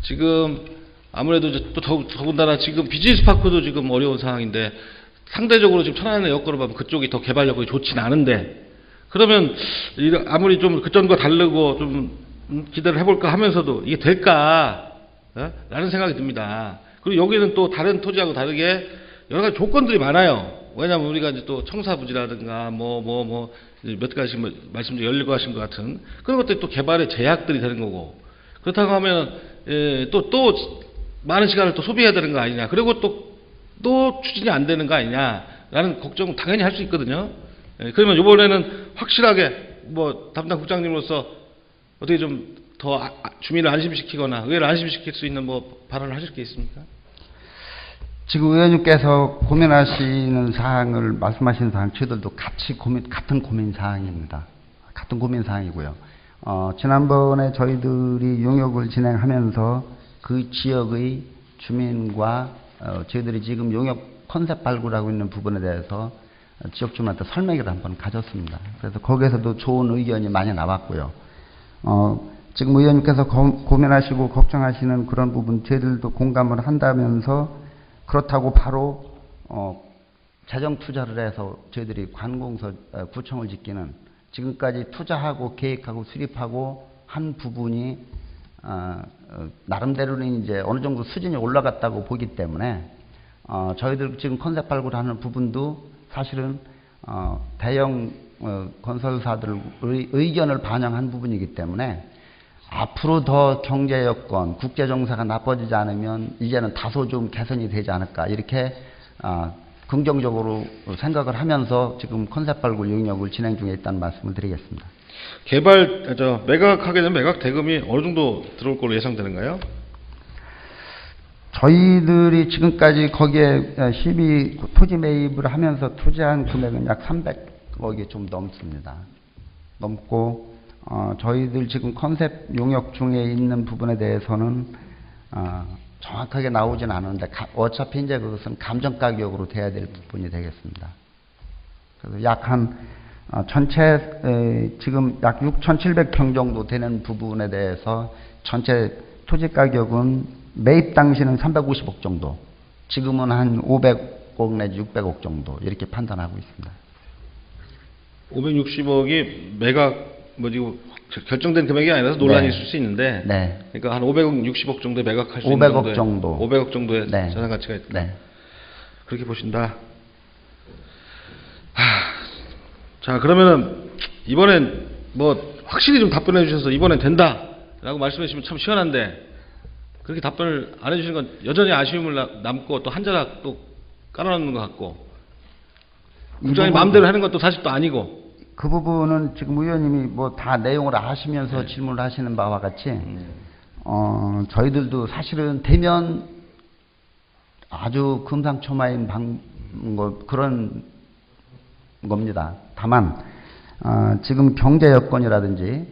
지금 아무래도 이제 또 더군다나 지금 비즈니스 파크도 지금 어려운 상황인데 상대적으로 지금 천안의 여건으로 보면 그쪽이 더 개발력이 좋진 않은데 그러면 아무리 좀 그전과 다르고 좀 기대를 해볼까 하면서도 이게 될까? 라는 생각이 듭니다. 그리고 여기는 또 다른 토지하고 다르게 여러 가지 조건들이 많아요. 왜냐하면 우리가 이제 또 청사부지라든가 몇 가지 말씀 중에 열리고 하신 것 같은 그런 것들이 또 개발의 제약들이 되는 거고 그렇다고 하면 또 많은 시간을 또 소비해야 되는 거 아니냐. 그리고 또 추진이 안 되는 거 아니냐라는 걱정 당연히 할 수 있거든요. 그러면 이번에는 확실하게 담당 국장님으로서 어떻게 좀 더 주민을 안심시키거나 의회를 안심시킬 수 있는 발언을 하실 게 있습니까? 지금 의원님께서 고민하시는 사항을 말씀하시는 사항 저희들도 같은 고민 사항입니다. 같은 고민 사항이고요. 지난번에 저희들이 용역을 진행하면서 그 지역의 주민과 저희들이 지금 용역 컨셉 발굴하고 있는 부분에 대해서 지역 주민한테 설명회를 한번 가졌습니다. 그래서 거기에서도 좋은 의견이 많이 나왔고요. 지금 의원님께서 고민하시고 걱정하시는 그런 부분 저희들도 공감을 한다면서 그렇다고 바로 재정 투자를 해서 저희들이 구청을 짓기는 지금까지 투자하고 계획하고 수립하고 한 부분이 나름대로는 이제 어느 정도 수준이 올라갔다고 보기 때문에 저희들 지금 컨셉 발굴하는 부분도 사실은 대형 건설사들의 의견을 반영한 부분이기 때문에 앞으로 더 경제 여건, 국제 정세가 나빠지지 않으면 이제는 다소 좀 개선이 되지 않을까 이렇게 긍정적으로 생각을 하면서 지금 컨셉 발굴 용역을 진행 중에 있다는 말씀을 드리겠습니다. 매각하게 되면 매각 대금이 어느 정도 들어올 걸로 예상되는가요? 저희들이 지금까지 거기에 토지 매입을 하면서 투자한 금액은 약 300억이 좀 넘습니다. 넘고 저희들 지금 컨셉 용역 중에 있는 부분에 대해서는 정확하게 나오진 않은데 어차피 이제 그것은 감정 가격으로 돼야 될 부분이 되겠습니다. 그래서 약 전체 지금 약 6,700평 정도 되는 부분에 대해서 전체 토지 가격은 매입 당시는 350억 정도, 지금은 한 500억 내지 600억 정도 이렇게 판단하고 있습니다. 560억이 매각 뭐지 결정된 금액이 아니라서 논란이 네. 있을 수 있는데, 네. 그러니까 한 500억, 60억 정도에 매각할 수 있는 500억 정도의, 정도. 500억 정도의 네. 자산 가치가 있다. 네. 그렇게 보신다. 자, 그러면은 이번엔 뭐 확실히 좀 답변해 주셔서 이번엔 된다라고 말씀해 주시면 참 시원한데, 그렇게 답변을 안 해주시는 건 여전히 아쉬움을 남고 또 한 자락 또 깔아놓는 것 같고, 국장님 마음대로 하는 것도 사실 또 아니고. 그 부분은 지금 의원님이 뭐 다 내용을 아시면서 질문을 하시는 바와 같이 저희들도 사실은 되면 아주 금상첨화인 그런 겁니다. 다만 지금 경제 여건이라든지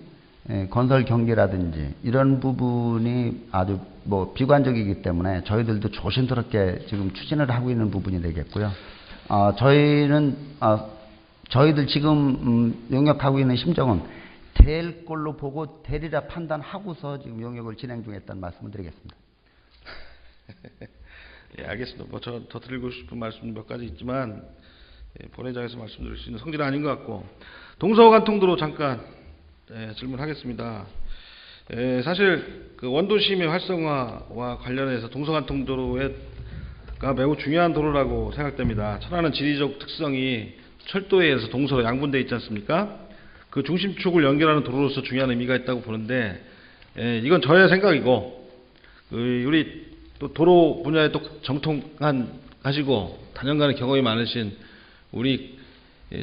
건설 경기라든지 이런 부분이 아주 뭐 비관적이기 때문에 저희들도 조심스럽게 지금 추진을 하고 있는 부분이 되겠고요. 저희들 지금 용역하고 있는 심정은 될 걸로 보고 되리라 판단하고서 지금 용역을 진행 중에 있다는 말씀을 드리겠습니다. 예, 알겠습니다. 뭐 더 드리고 싶은 말씀 몇 가지 있지만 본회의장에서 말씀드릴 수 있는 성질은 아닌 것 같고, 동서간통도로 잠깐 질문하겠습니다. 사실 그 원도심의 활성화와 관련해서 동서간통도로가 매우 중요한 도로라고 생각됩니다. 천안은 지리적 특성이 철도에 의해서 동서로 양분되어 있지 않습니까? 그 중심축을 연결하는 도로로서 중요한 의미가 있다고 보는데, 이건 저의 생각이고, 우리 또 도로 분야에 또 하시고 다년간의 경험이 많으신 우리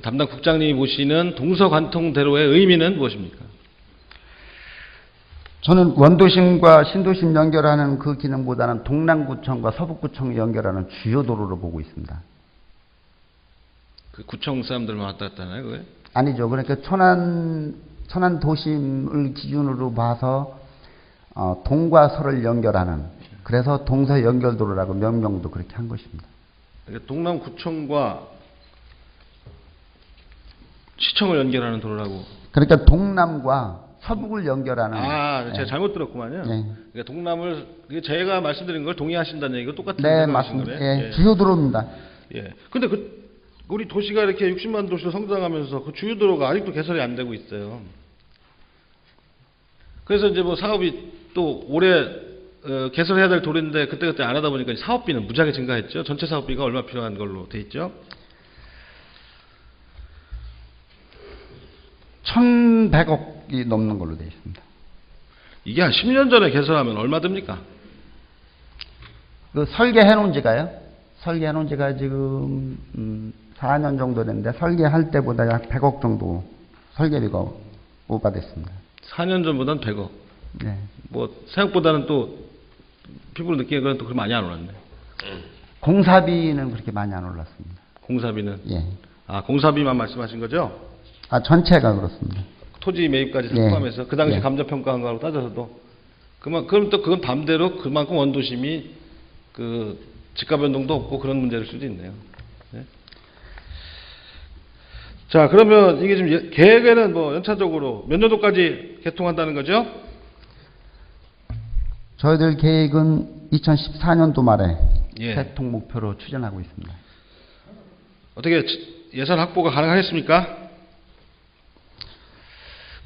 담당 국장님이 보시는 동서관통대로의 의미는 무엇입니까? 저는 원도심과 신도심 연결하는 그 기능보다는 동남구청과 서북구청을 연결하는 주요 도로로 보고 있습니다. 그 구청 사람들만 왔다 갔다 하나요, 그게? 아니죠. 그러니까 천안 도심을 기준으로 봐서 동과 서를 연결하는, 그래서 동서 연결도로라고 명명도 그렇게 한 것입니다. 그러니까 동남구청과 시청을 연결하는 도로라고. 그러니까 동남과 서북을 연결하는. 제가 잘못 들었구만요. 네. 그러니까 동남을, 제가 말씀드린 걸 동의하신다는 얘기가 똑같은 네, 생각하신 맞습니다. 거네. 예, 주요 도로입니다. 예. 근데 우리 도시가 이렇게 60만 도시로 성장하면서 그 주요 도로가 아직도 개설이 안 되고 있어요. 그래서 이제 뭐 사업이 또 올해 개설해야 될 도로인데 그때 안 하다 보니까 사업비는 무지하게 증가했죠. 전체 사업비가 얼마 필요한 걸로 돼 있죠. 1,100억이 넘는 걸로 되어 있습니다. 이게 한 10년 전에 개설하면 얼마 듭니까? 그 설계해 놓은 지가요? 설계해 놓은 지가 지금 4년 정도 됐는데 설계할 때보다 약 100억 정도 설계비가 오버됐습니다. 4년 전보다는 100억. 네. 뭐 생각보다는 또 피부로 느끼는 건 또 그렇게 많이 안 올랐네. 공사비는 그렇게 많이 안 올랐습니다. 공사비는? 예. 공사비만 말씀하신 거죠? 전체가 그렇습니다. 토지 매입까지 예. 포함해서 그 당시 예. 감정평가한 거하고 따져서도 그럼 또 그건 반대로 그만큼 원도심이 그 집가 변동도 없고 그런 문제일 수도 있네요. 네? 자, 그러면 이게 지금 계획에는 뭐 연차적으로 몇 년도까지 개통한다는 거죠? 저희들 계획은 2014년도 말에 예. 개통 목표로 추진하고 있습니다. 어떻게 예산 확보가 가능하겠습니까?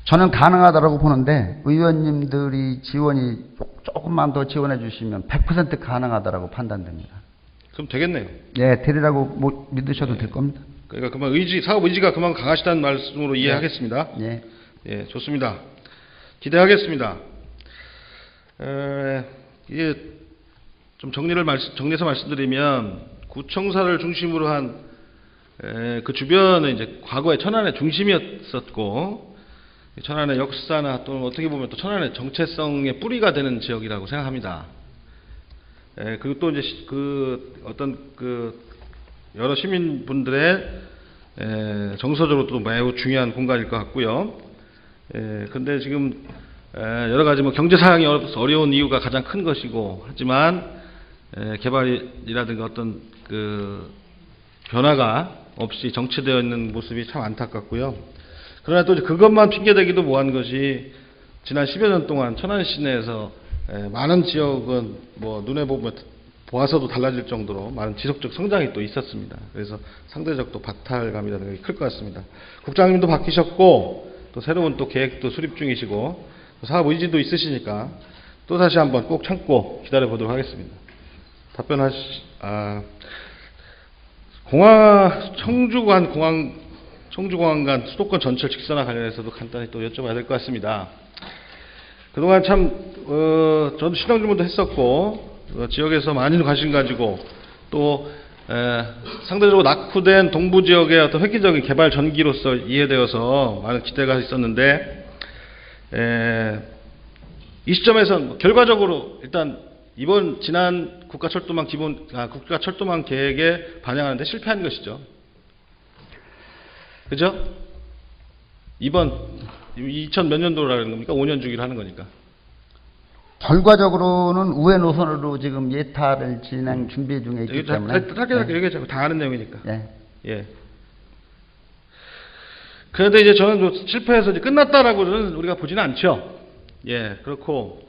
저는 가능하다고 보는데 의원님들이 지원이 조금만 더 지원해 주시면 100% 가능하다고 판단됩니다. 그럼 되겠네요. 예, 되리라고 믿으셔도 될 겁니다. 그러니까 그만 사업 의지가 그만 강하시다는 말씀으로 이해하겠습니다. 예. 예, 좋습니다. 기대하겠습니다. 이게 좀 정리해서 말씀드리면 구청사를 중심으로 한 그 주변은 이제 과거에 천안의 중심이었었고 천안의 역사나 또는 어떻게 보면 또 천안의 정체성의 뿌리가 되는 지역이라고 생각합니다. 그리고 또 이제 여러 시민분들의 정서적으로 또 매우 중요한 공간일 것 같고요. 근데 지금 여러 가지 뭐 경제 상황이 어려운 이유가 가장 큰 것이고, 하지만 개발이라든가 어떤 그 변화가 없이 정체되어 있는 모습이 참 안타깝고요. 그러나 또 그것만 핑계대기도 뭐한 것이 지난 10여 년 동안 천안 시내에서 많은 지역은 뭐 눈에 보아서도 달라질 정도로 많은 지속적 성장이 또 있었습니다. 그래서 상대적 또 박탈감이라든가 클 것 같습니다. 국장님도 바뀌셨고 또 새로운 또 계획도 수립 중이시고 또 사업 의지도 있으시니까 또 다시 한번 꼭 참고 기다려 보도록 하겠습니다. 청주공항 간 수도권 전철 직선화 관련해서도 간단히 또 여쭤봐야 될 것 같습니다. 그동안 참 저도 신앙주문도 했었고 지역에서 많은 관심 가지고 또 상대적으로 낙후된 동부 지역의 어떤 획기적인 개발 전기로서 이해되어서 많은 기대가 있었는데 이 시점에서 결과적으로 일단 이번 지난 국가철도망 계획에 반영하는데 실패한 것이죠. 그죠? 이번 2000 몇 년도라는 겁니까? 5년 주기로 하는 거니까. 결과적으로는 우회 노선으로 지금 예타를 진행 준비 중에 있기 때문에. 짧게 얘기하자고 다 아는 내용이니까. 예. 예. 그런데 이제 저는 뭐 실패해서 이제 끝났다라고는 우리가 보지는 않죠. 예, 그렇고,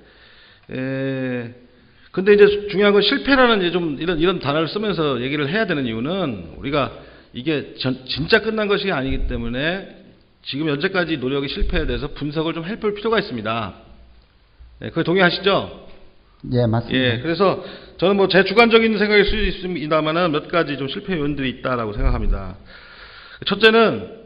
근데 이제 중요한 건 실패라는 이제 좀 이런 단어를 쓰면서 얘기를 해야 되는 이유는 우리가 이게 진짜 끝난 것이 아니기 때문에 지금 현재까지 노력이 실패에 대해서 분석을 좀 해볼 필요가 있습니다. 네, 그거 동의하시죠? 예, 맞습니다. 예, 그래서 저는 뭐 제 주관적인 생각일 수 있습니다만은 몇 가지 좀 실패 요인들이 있다라고 생각합니다. 첫째는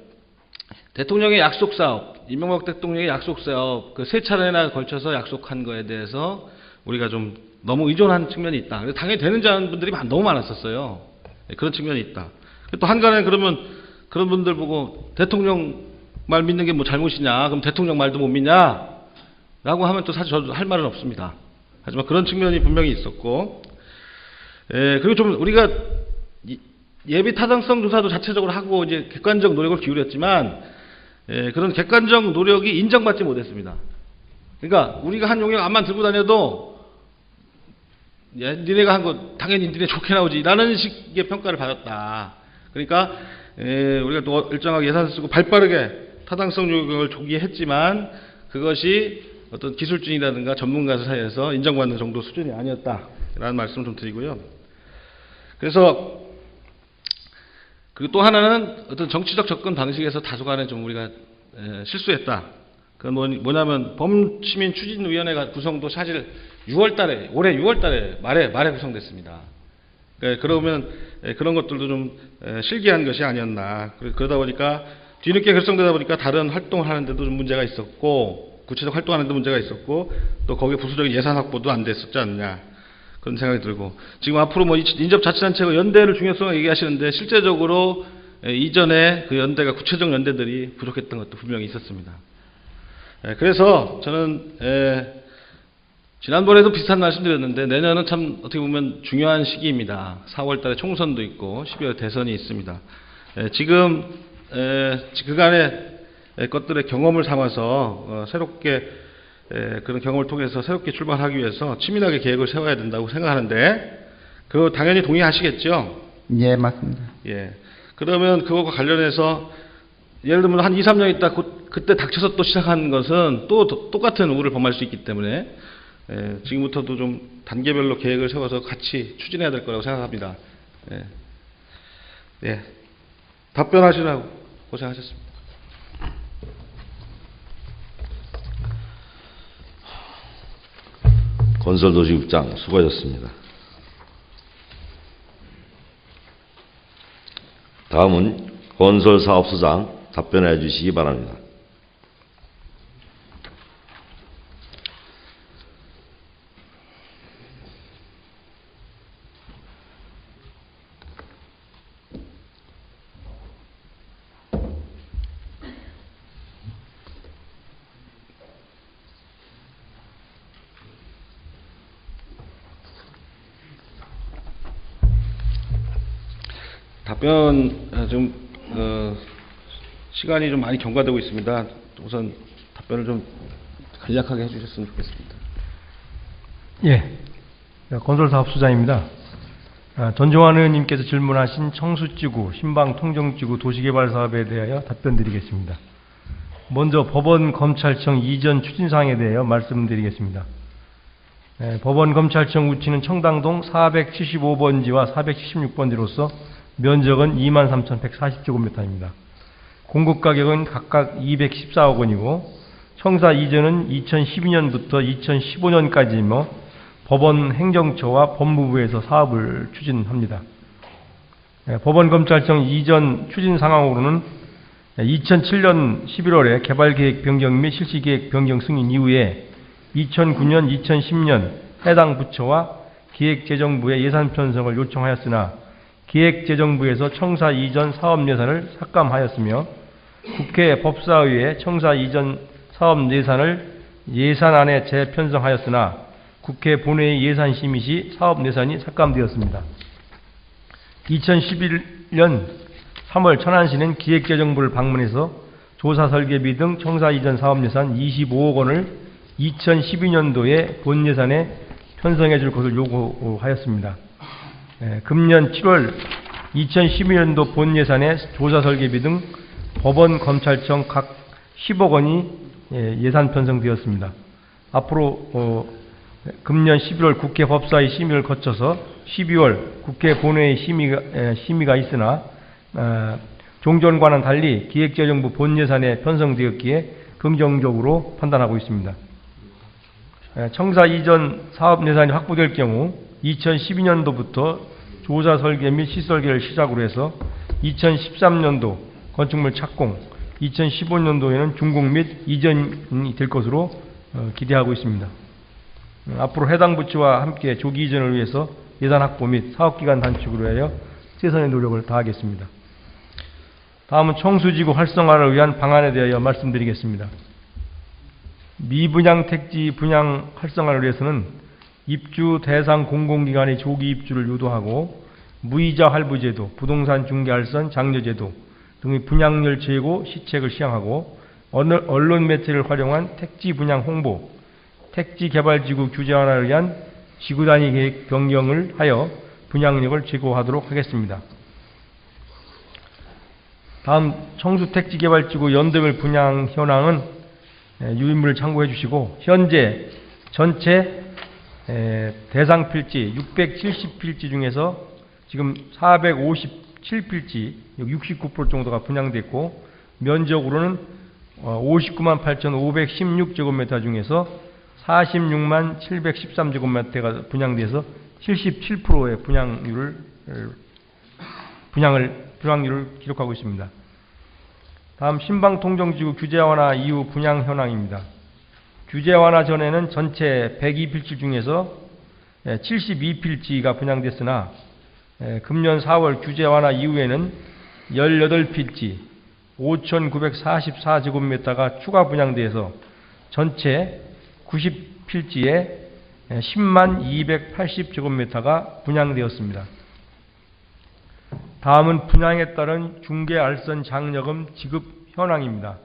대통령의 약속 사업, 이명박 대통령의 약속 사업, 그 세 차례나 걸쳐서 약속한 거에 대해서 우리가 좀 너무 의존한 측면이 있다. 당연히 되는 줄 아는 분들이 너무 많았었어요. 네, 그런 측면이 있다. 또 한간에 그러면 그런 분들 보고 대통령 말 믿는 게 뭐 잘못이냐, 그럼 대통령 말도 못 믿냐? 라고 하면 또 사실 저도 할 말은 없습니다. 하지만 그런 측면이 분명히 있었고, 그리고 좀 우리가 예비 타당성 조사도 자체적으로 하고 이제 객관적 노력을 기울였지만, 그런 객관적 노력이 인정받지 못했습니다. 그러니까 우리가 한 용역 암만 들고 다녀도 니네가 한 거 당연히 니네 좋게 나오지 라는 식의 평가를 받았다. 그러니까 우리가 또 일정하게 예산을 쓰고 발빠르게 타당성 요구를 조기에 했지만 그것이 어떤 기술진이라든가 전문가 사이에서 인정받는 정도 수준이 아니었다라는 말씀을 좀 드리고요. 그래서 그리고 또 하나는 어떤 정치적 접근 방식에서 다소간에 좀 우리가 실수했다. 그건 뭐냐면 범시민추진위원회가 구성도 사실 6월달에 올해 6월달에 말에 구성됐습니다. 그러면 그런 것들도 좀 실기한 것이 아니었나. 그러다 보니까 뒤늦게 결성되다 보니까 다른 활동을 하는데도 좀 문제가 있었고 구체적 활동하는 데 문제가 있었고 또 거기에 부수적인 예산 확보도 안 됐었지 않느냐 그런 생각이 들고 지금 앞으로 뭐 인접자치단체가 연대를 중요성을 얘기하시는데 실제적으로 이전에 그 연대가 구체적 연대들이 부족했던 것도 분명히 있었습니다. 그래서 저는 지난번에도 비슷한 말씀드렸는데 내년은 참 어떻게 보면 중요한 시기입니다. 4월 달에 총선도 있고 12월 대선이 있습니다. 지금 그간의 것들의 경험을 삼아서 새롭게 그런 경험을 통해서 새롭게 출발하기 위해서 치밀하게 계획을 세워야 된다고 생각하는데 그거 당연히 동의하시겠죠? 예, 맞습니다. 예. 그러면 그것과 관련해서 예를 들면 한 2, 3년 있다 그때 닥쳐서 또 시작한 것은 또 똑같은 우를 범할 수 있기 때문에 지금부터도 좀 단계별로 계획을 세워서 같이 추진해야 될 거라고 생각합니다. 예. 답변하시라고 고생하셨습니다. 건설도시국장 수고하셨습니다. 다음은 건설사업소장 답변해 주시기 바랍니다. 답변 좀 시간이 좀 많이 경과되고 있습니다. 우선 답변을 좀 간략하게 해주셨으면 좋겠습니다. 예, 건설사업소장입니다. 전종환 의원님께서 질문하신 청수지구, 신방통정지구 도시개발사업에 대하여 답변드리겠습니다. 먼저 법원검찰청 이전 추진사항에 대하여 말씀드리겠습니다. 법원검찰청 우치는 청담동 475번지와 476번지로서 면적은 23,140제곱미터입니다. 공급 가격은 각각 214억 원이고 청사 이전은 2012년부터 2015년까지이며 법원 행정처와 법무부에서 사업을 추진합니다. 법원검찰청 이전 추진 상황으로는 2007년 11월에 개발계획 변경 및 실시계획 변경 승인 이후에 2009년, 2010년 해당 부처와 기획재정부에 예산 편성을 요청하였으나 기획재정부에서 청사 이전 사업 예산을 삭감하였으며 국회 법사위에 청사 이전 사업 예산을 예산안에 재편성하였으나 국회 본회의 예산심의 시 사업 예산이 삭감되었습니다. 2011년 3월 천안시는 기획재정부를 방문해서 조사 설계비 등 청사 이전 사업 예산 25억 원을 2012년도에 본 예산에 편성해 줄 것을 요구하였습니다. 금년 7월 2012년도 본 예산에 조사 설계비 등 법원, 검찰청 각 10억 원이 예산 편성되었습니다. 앞으로 금년 11월 국회 법사위 심의를 거쳐서 12월 국회 본회의 심의가 있으나 종전과는 달리 기획재정부 본 예산에 편성되었기에 긍정적으로 판단하고 있습니다. 청사 이전 사업 예산이 확보될 경우 2012년도부터 조사 설계 및 시설계를 시작으로 해서 2013년도 건축물 착공, 2015년도에는 준공 및 이전이 될 것으로 기대하고 있습니다. 앞으로 해당 부처와 함께 조기 이전을 위해서 예산 확보 및 사업기간 단축으로 하여 최선의 노력을 다하겠습니다. 다음은 청수지구 활성화를 위한 방안에 대하여 말씀드리겠습니다. 미분양 택지 분양 활성화를 위해서는 입주 대상 공공기관의 조기 입주를 유도하고 무이자 할부제도, 부동산 중개알선 장려제도 등의 분양률 제고 시책을 시행하고 언론 매체를 활용한 택지 분양 홍보, 택지 개발지구 규제 완화를 위한 지구 단위 계획 변경을 하여 분양력을 제고하도록 하겠습니다. 다음 청수 택지 개발지구 연도별 분양 현황은 유인물을 참고해 주시고 현재 전체 대상 필지 670필지 중에서 지금 457필지 69% 정도가 분양됐고 면적으로는 59만 8,516제곱미터 중에서 46만 713제곱미터가 분양돼서 77%의 분양률을 기록하고 있습니다. 다음 신방통정지구 규제 완화 이후 분양 현황입니다. 규제 완화 전에는 전체 102필지 중에서 72필지가 분양됐으나 금년 4월 규제 완화 이후에는 18필지 5,944제곱미터가 추가 분양돼서 전체 90필지에 10만 280제곱미터가 분양되었습니다. 다음은 분양에 따른 중개알선 장려금 지급 현황입니다.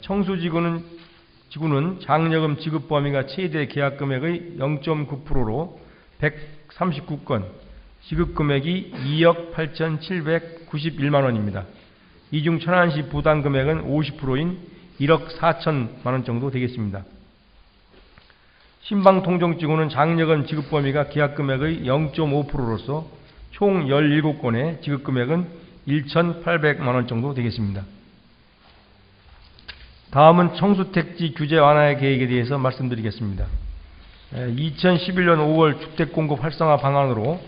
청수지구는 장려금 지급 범위가 최대 계약금액의 0.9%로 139건, 지급금액이 2억 8,791만 원입니다. 이 중 천안시 부담금액은 50%인 1억 4천만 원 정도 되겠습니다. 신방통정지구는 장려금 지급 범위가 계약금액의 0.5%로서 총 17건의 지급금액은 1,800만 원 정도 되겠습니다. 다음은 청수택지 규제 완화의 계획에 대해서 말씀드리겠습니다. 2011년 5월 주택공급 활성화 방안으로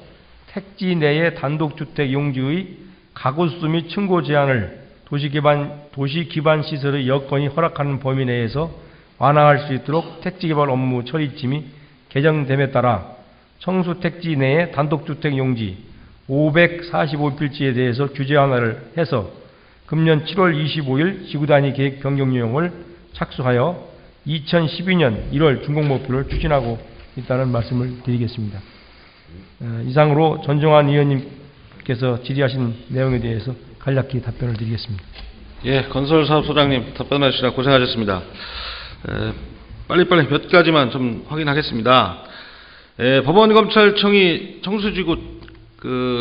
택지 내의 단독주택 용지의 가구수 및 층고 제한을 도시기반 시설의 여건이 허락하는 범위 내에서 완화할 수 있도록 택지개발 업무 처리팀이 개정됨에 따라 청수택지 내의 단독주택 용지 545필지에 대해서 규제 완화를 해서 금년 7월 25일 지구단위 계획 변경 요령을 착수하여 2012년 1월 준공 목표를 추진하고 있다는 말씀을 드리겠습니다. 이상으로 전종환 의원님께서 질의하신 내용에 대해서 간략히 답변을 드리겠습니다. 예, 건설사업소장님 답변하시느라 고생하셨습니다. 빨리빨리 몇 가지만 좀 확인하겠습니다. 법원검찰청이 청수지구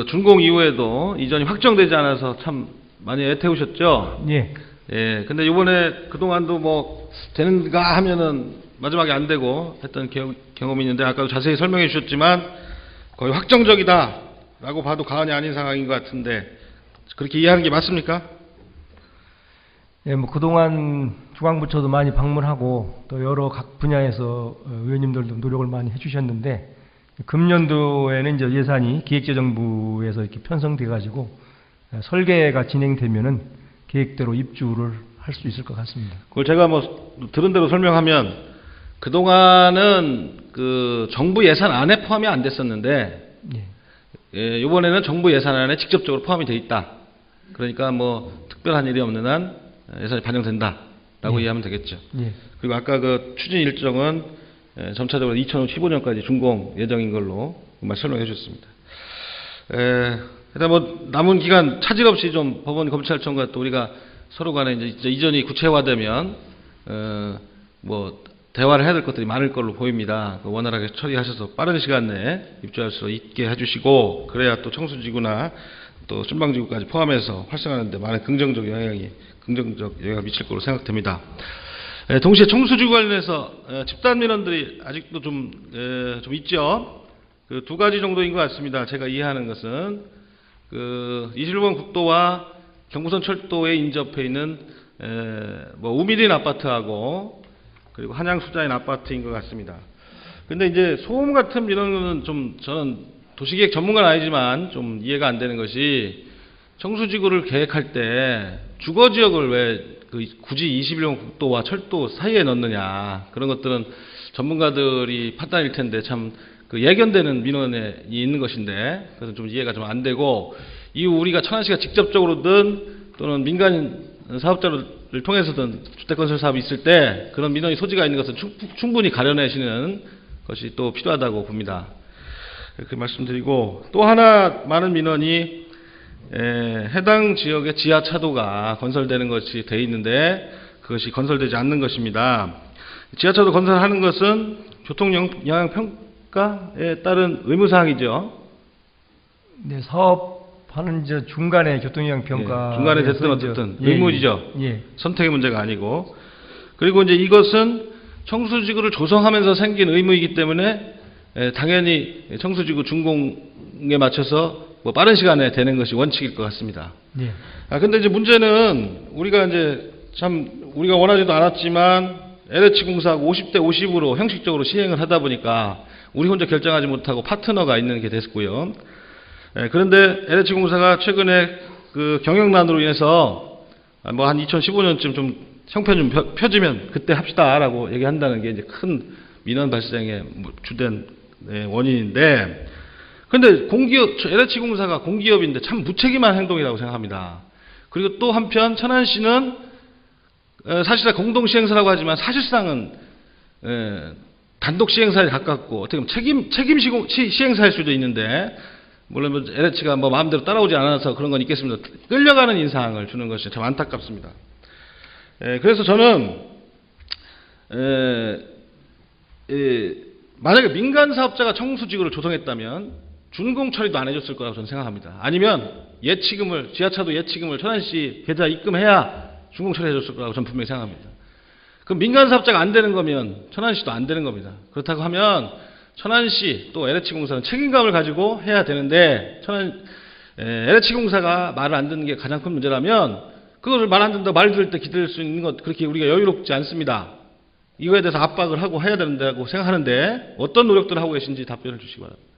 준공 이후에도 이전이 확정되지 않아서 참 많이 애태우셨죠? 예. 예, 근데 이번에 그동안도 뭐 되는가 하면은 마지막에 안 되고 했던 경험이 있는데 아까도 자세히 설명해 주셨지만 거의 확정적이다라고 봐도 과언이 아닌 상황인 것 같은데 그렇게 이해하는 게 맞습니까? 예, 뭐 그동안 중앙부처도 많이 방문하고 또 여러 각 분야에서 의원님들도 노력을 많이 해주셨는데 금년도에는 이제 예산이 기획재정부에서 이렇게 편성돼 가지고 설계가 진행되면은 계획대로 입주를 할 수 있을 것 같습니다. 그걸 제가 뭐 들은 대로 설명하면 그동안은 그 정부 예산 안에 포함이 안 됐었는데 예. 이번에는 정부 예산 안에 직접적으로 포함이 돼 있다. 그러니까 뭐 특별한 일이 없는 한 예산이 반영된다라고 예. 이해하면 되겠죠. 예. 그리고 아까 그 추진 일정은 점차적으로 2015년까지 준공 예정인 걸로 설명해 주셨습니다. 일단 뭐 남은 기간 차질 없이 좀 법원 검찰청과 또 우리가 서로 간에 이제 이전이 구체화되면 뭐 대화를 해야 될 것들이 많을 걸로 보입니다. 원활하게 처리하셔서 빠른 시간 내에 입주할 수 있게 해주시고 그래야 또 청수지구나 또 순방지구까지 포함해서 활성화하는 데 많은 긍정적 영향을 미칠 걸로 생각됩니다. 동시에 청수지구 관련해서 집단 민원들이 아직도 좀 있죠. 그 두 가지 정도인 것 같습니다. 제가 이해하는 것은 그 21번 국도와 경부선 철도에 인접해 있는 뭐 우미린 아파트하고 그리고 한양 수자인 아파트인 것 같습니다. 근데 이제 소음 같은 민원은 좀 저는 도시계획 전문가는 아니지만 좀 이해가 안 되는 것이 청수지구를 계획할 때 주거지역을 왜 굳이 21번 국도와 철도 사이에 넣느냐 그런 것들은 전문가들이 판단일 텐데 참 그 예견되는 민원이 있는 것인데 그래서 좀 이해가 좀 안 되고 이후 우리가 천안시가 직접적으로든 또는 민간 사업자를 통해서든 주택건설 사업이 있을 때 그런 민원이 소지가 있는 것은 충분히 가려내시는 것이 또 필요하다고 봅니다. 이렇게 말씀드리고 또 하나 많은 민원이 해당 지역의 지하차도가 건설되는 것이 돼 있는데 그것이 건설되지 않는 것입니다. 지하차도 건설하는 것은 교통영향평가에 따른 의무사항이죠. 네, 사업하는 이제 중간에 교통영향 평가 중간에 됐든 어쨌든 의무이죠. 선택의 문제가 아니고 그리고 이제 이것은 청수지구를 조성하면서 생긴 의무이기 때문에 당연히 청수지구 준공에 맞춰서 뭐 빠른 시간에 되는 것이 원칙일 것 같습니다. 예. 근데 이제 문제는 우리가 이제 참 우리가 원하지도 않았지만 LH공사하고 50대 50으로 형식적으로 시행을 하다 보니까 우리 혼자 결정하지 못하고 파트너가 있는 게 됐고요. 그런데 LH공사가 최근에 그 경영난으로 인해서 뭐 한 2015년쯤 좀 형편 좀 펴지면 그때 합시다라고 얘기한다는 게 이제 큰 민원 발생의 주된 원인인데, 근데 LH공사가 공기업인데 참 무책임한 행동이라고 생각합니다. 그리고 또 한편 천안시는 사실상 공동 시행사라고 하지만 사실상은 단독 시행사에 가깝고 어떻게 보면 책임 시행사일 수도 있는데, 물론 뭐 LH가 뭐 마음대로 따라오지 않아서 그런 건 있겠습니다. 끌려가는 인상을 주는 것이 참 안타깝습니다. 그래서 저는 만약에 민간 사업자가 청수지구를 조성했다면 준공 처리도 안 해줬을 거라고 저는 생각합니다. 아니면 지하차도 예치금을 천안시 계좌 입금해야 준공 처리해줬을 거라고 저는 분명히 생각합니다. 그럼 민간 사업자가 안 되는 거면 천안시도 안 되는 겁니다. 그렇다고 하면 천안시 또 LH공사는 책임감을 가지고 해야 되는데, LH공사가 말을 안 듣는 게 가장 큰 문제라면 그것을 말 안 듣는다 말 들을 때 기다릴 수 있는 것 그렇게 우리가 여유롭지 않습니다. 이거에 대해서 압박을 하고 해야 된다고 생각하는데 어떤 노력들을 하고 계신지 답변을 주시기 바랍니다.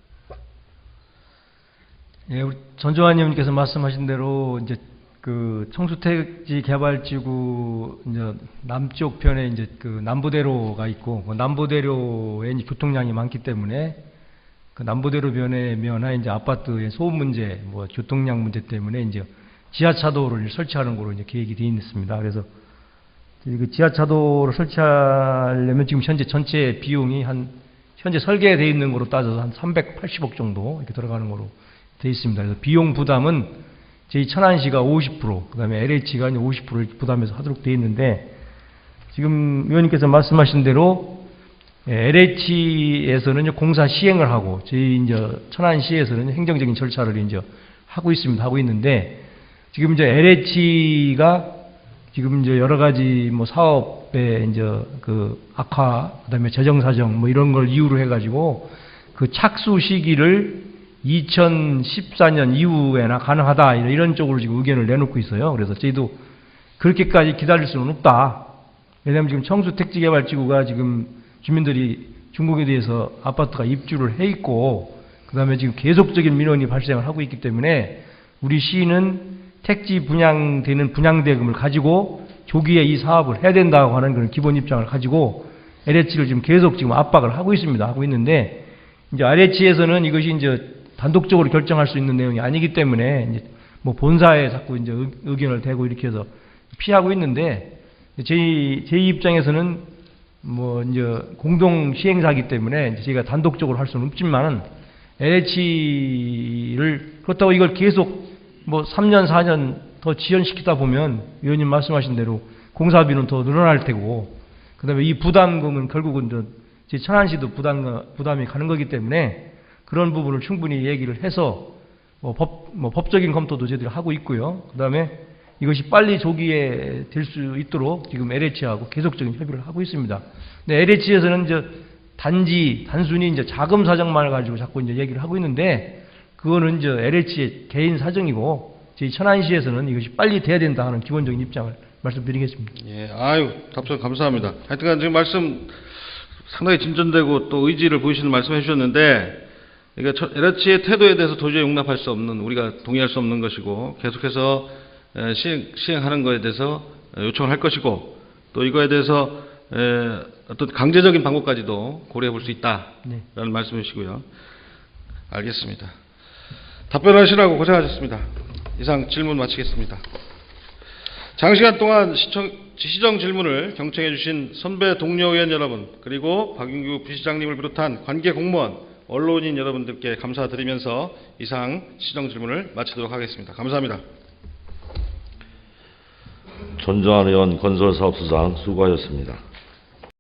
예, 우리 전조환 의원님께서 말씀하신 대로 이제 그 청수택지 개발지구 이제 남쪽 편에 이제 그 남부대로가 있고, 그 남부대로에 이제 교통량이 많기 때문에 그 남부대로 면에 이제 아파트의 소음 문제, 뭐 교통량 문제 때문에 이제 지하차도를 설치하는 거로 이제 계획이 되어 있습니다. 그래서 그 지하차도를 설치하려면 지금 현재 전체 비용이 현재 설계되어 있는 거로 따져서 한 380억 정도 이렇게 들어가는 거로 되어 있습니다. 그래서 비용 부담은 저희 천안시가 50%, 그다음에 LH가 50%를 부담해서 하도록 되어 있는데, 지금 의원님께서 말씀하신 대로 LH에서는 공사 시행을 하고 저희 이제 천안시에서는 행정적인 절차를 이제 하고 있는데, 지금 이제 LH가 지금 이제 여러 가지 뭐 사업의 이제 그 악화, 그다음에 재정 사정 뭐 이런 걸 이유로 해가지고 그 착수 시기를 2014년 이후에나 가능하다 이런 쪽으로 지금 의견을 내놓고 있어요. 그래서 저희도 그렇게까지 기다릴 수는 없다. 왜냐하면 지금 청수택지개발지구가 지금 주민들이 중공에 대해서 아파트가 입주를 해 있고 그다음에 지금 계속적인 민원이 발생을 하고 있기 때문에 우리 시는 택지 분양되는 분양대금을 가지고 조기에 이 사업을 해야 된다고 하는 그런 기본 입장을 가지고 LH를 지금 계속 지금 압박을 하고 있습니다. 하고 있는데 이제 LH에서는 이것이 이제 단독적으로 결정할 수 있는 내용이 아니기 때문에 이제 뭐 본사에 자꾸 이제 의견을 대고 이렇게 해서 피하고 있는데 제 입장에서는 뭐 이제 공동 시행사이기 때문에 이제 저희가 단독적으로 할 수는 없지만 LH를 그렇다고 이걸 계속 뭐 3년 4년 더 지연시키다 보면 위원님 말씀하신 대로 공사비는 더 늘어날 테고 그다음에 이 부담금은 결국은 제 천안시도 부담이 가는 거기 때문에 그런 부분을 충분히 얘기를 해서 법적인 검토도 저희들이 하고 있고요. 그다음에 이것이 빨리 조기에 될 수 있도록 지금 LH하고 계속적인 협의를 하고 있습니다. 근데 LH에서는 이제 단순히 이제 자금 사정만을 가지고 자꾸 이제 얘기를 하고 있는데 그거는 이제 LH의 개인 사정이고 저희 천안시에서는 이것이 빨리 돼야 된다 하는 기본적인 입장을 말씀드리겠습니다. 예, 답변 감사합니다. 하여튼간 지금 말씀 상당히 진전되고 또 의지를 보이시는 말씀해 주셨는데, 그러니까 LH의 태도에 대해서 도저히 용납할 수 없는, 우리가 동의할 수 없는 것이고, 계속해서 시행하는 것에 대해서 요청을 할 것이고, 또 이거에 대해서 어떤 강제적인 방법까지도 고려해 볼 수 있다라는 말씀이시고요. 알겠습니다. 답변하시라고 고생하셨습니다. 이상 질문 마치겠습니다. 장시간 동안 시정 질문을 경청해 주신 선배 동료 의원 여러분, 그리고 박윤규 부시장님을 비롯한 관계 공무원, 언론인 여러분들께 감사드리면서 이상 시정 질문을 마치도록 하겠습니다. 감사합니다. 전두환 의원 건설사업소장 수고하셨습니다.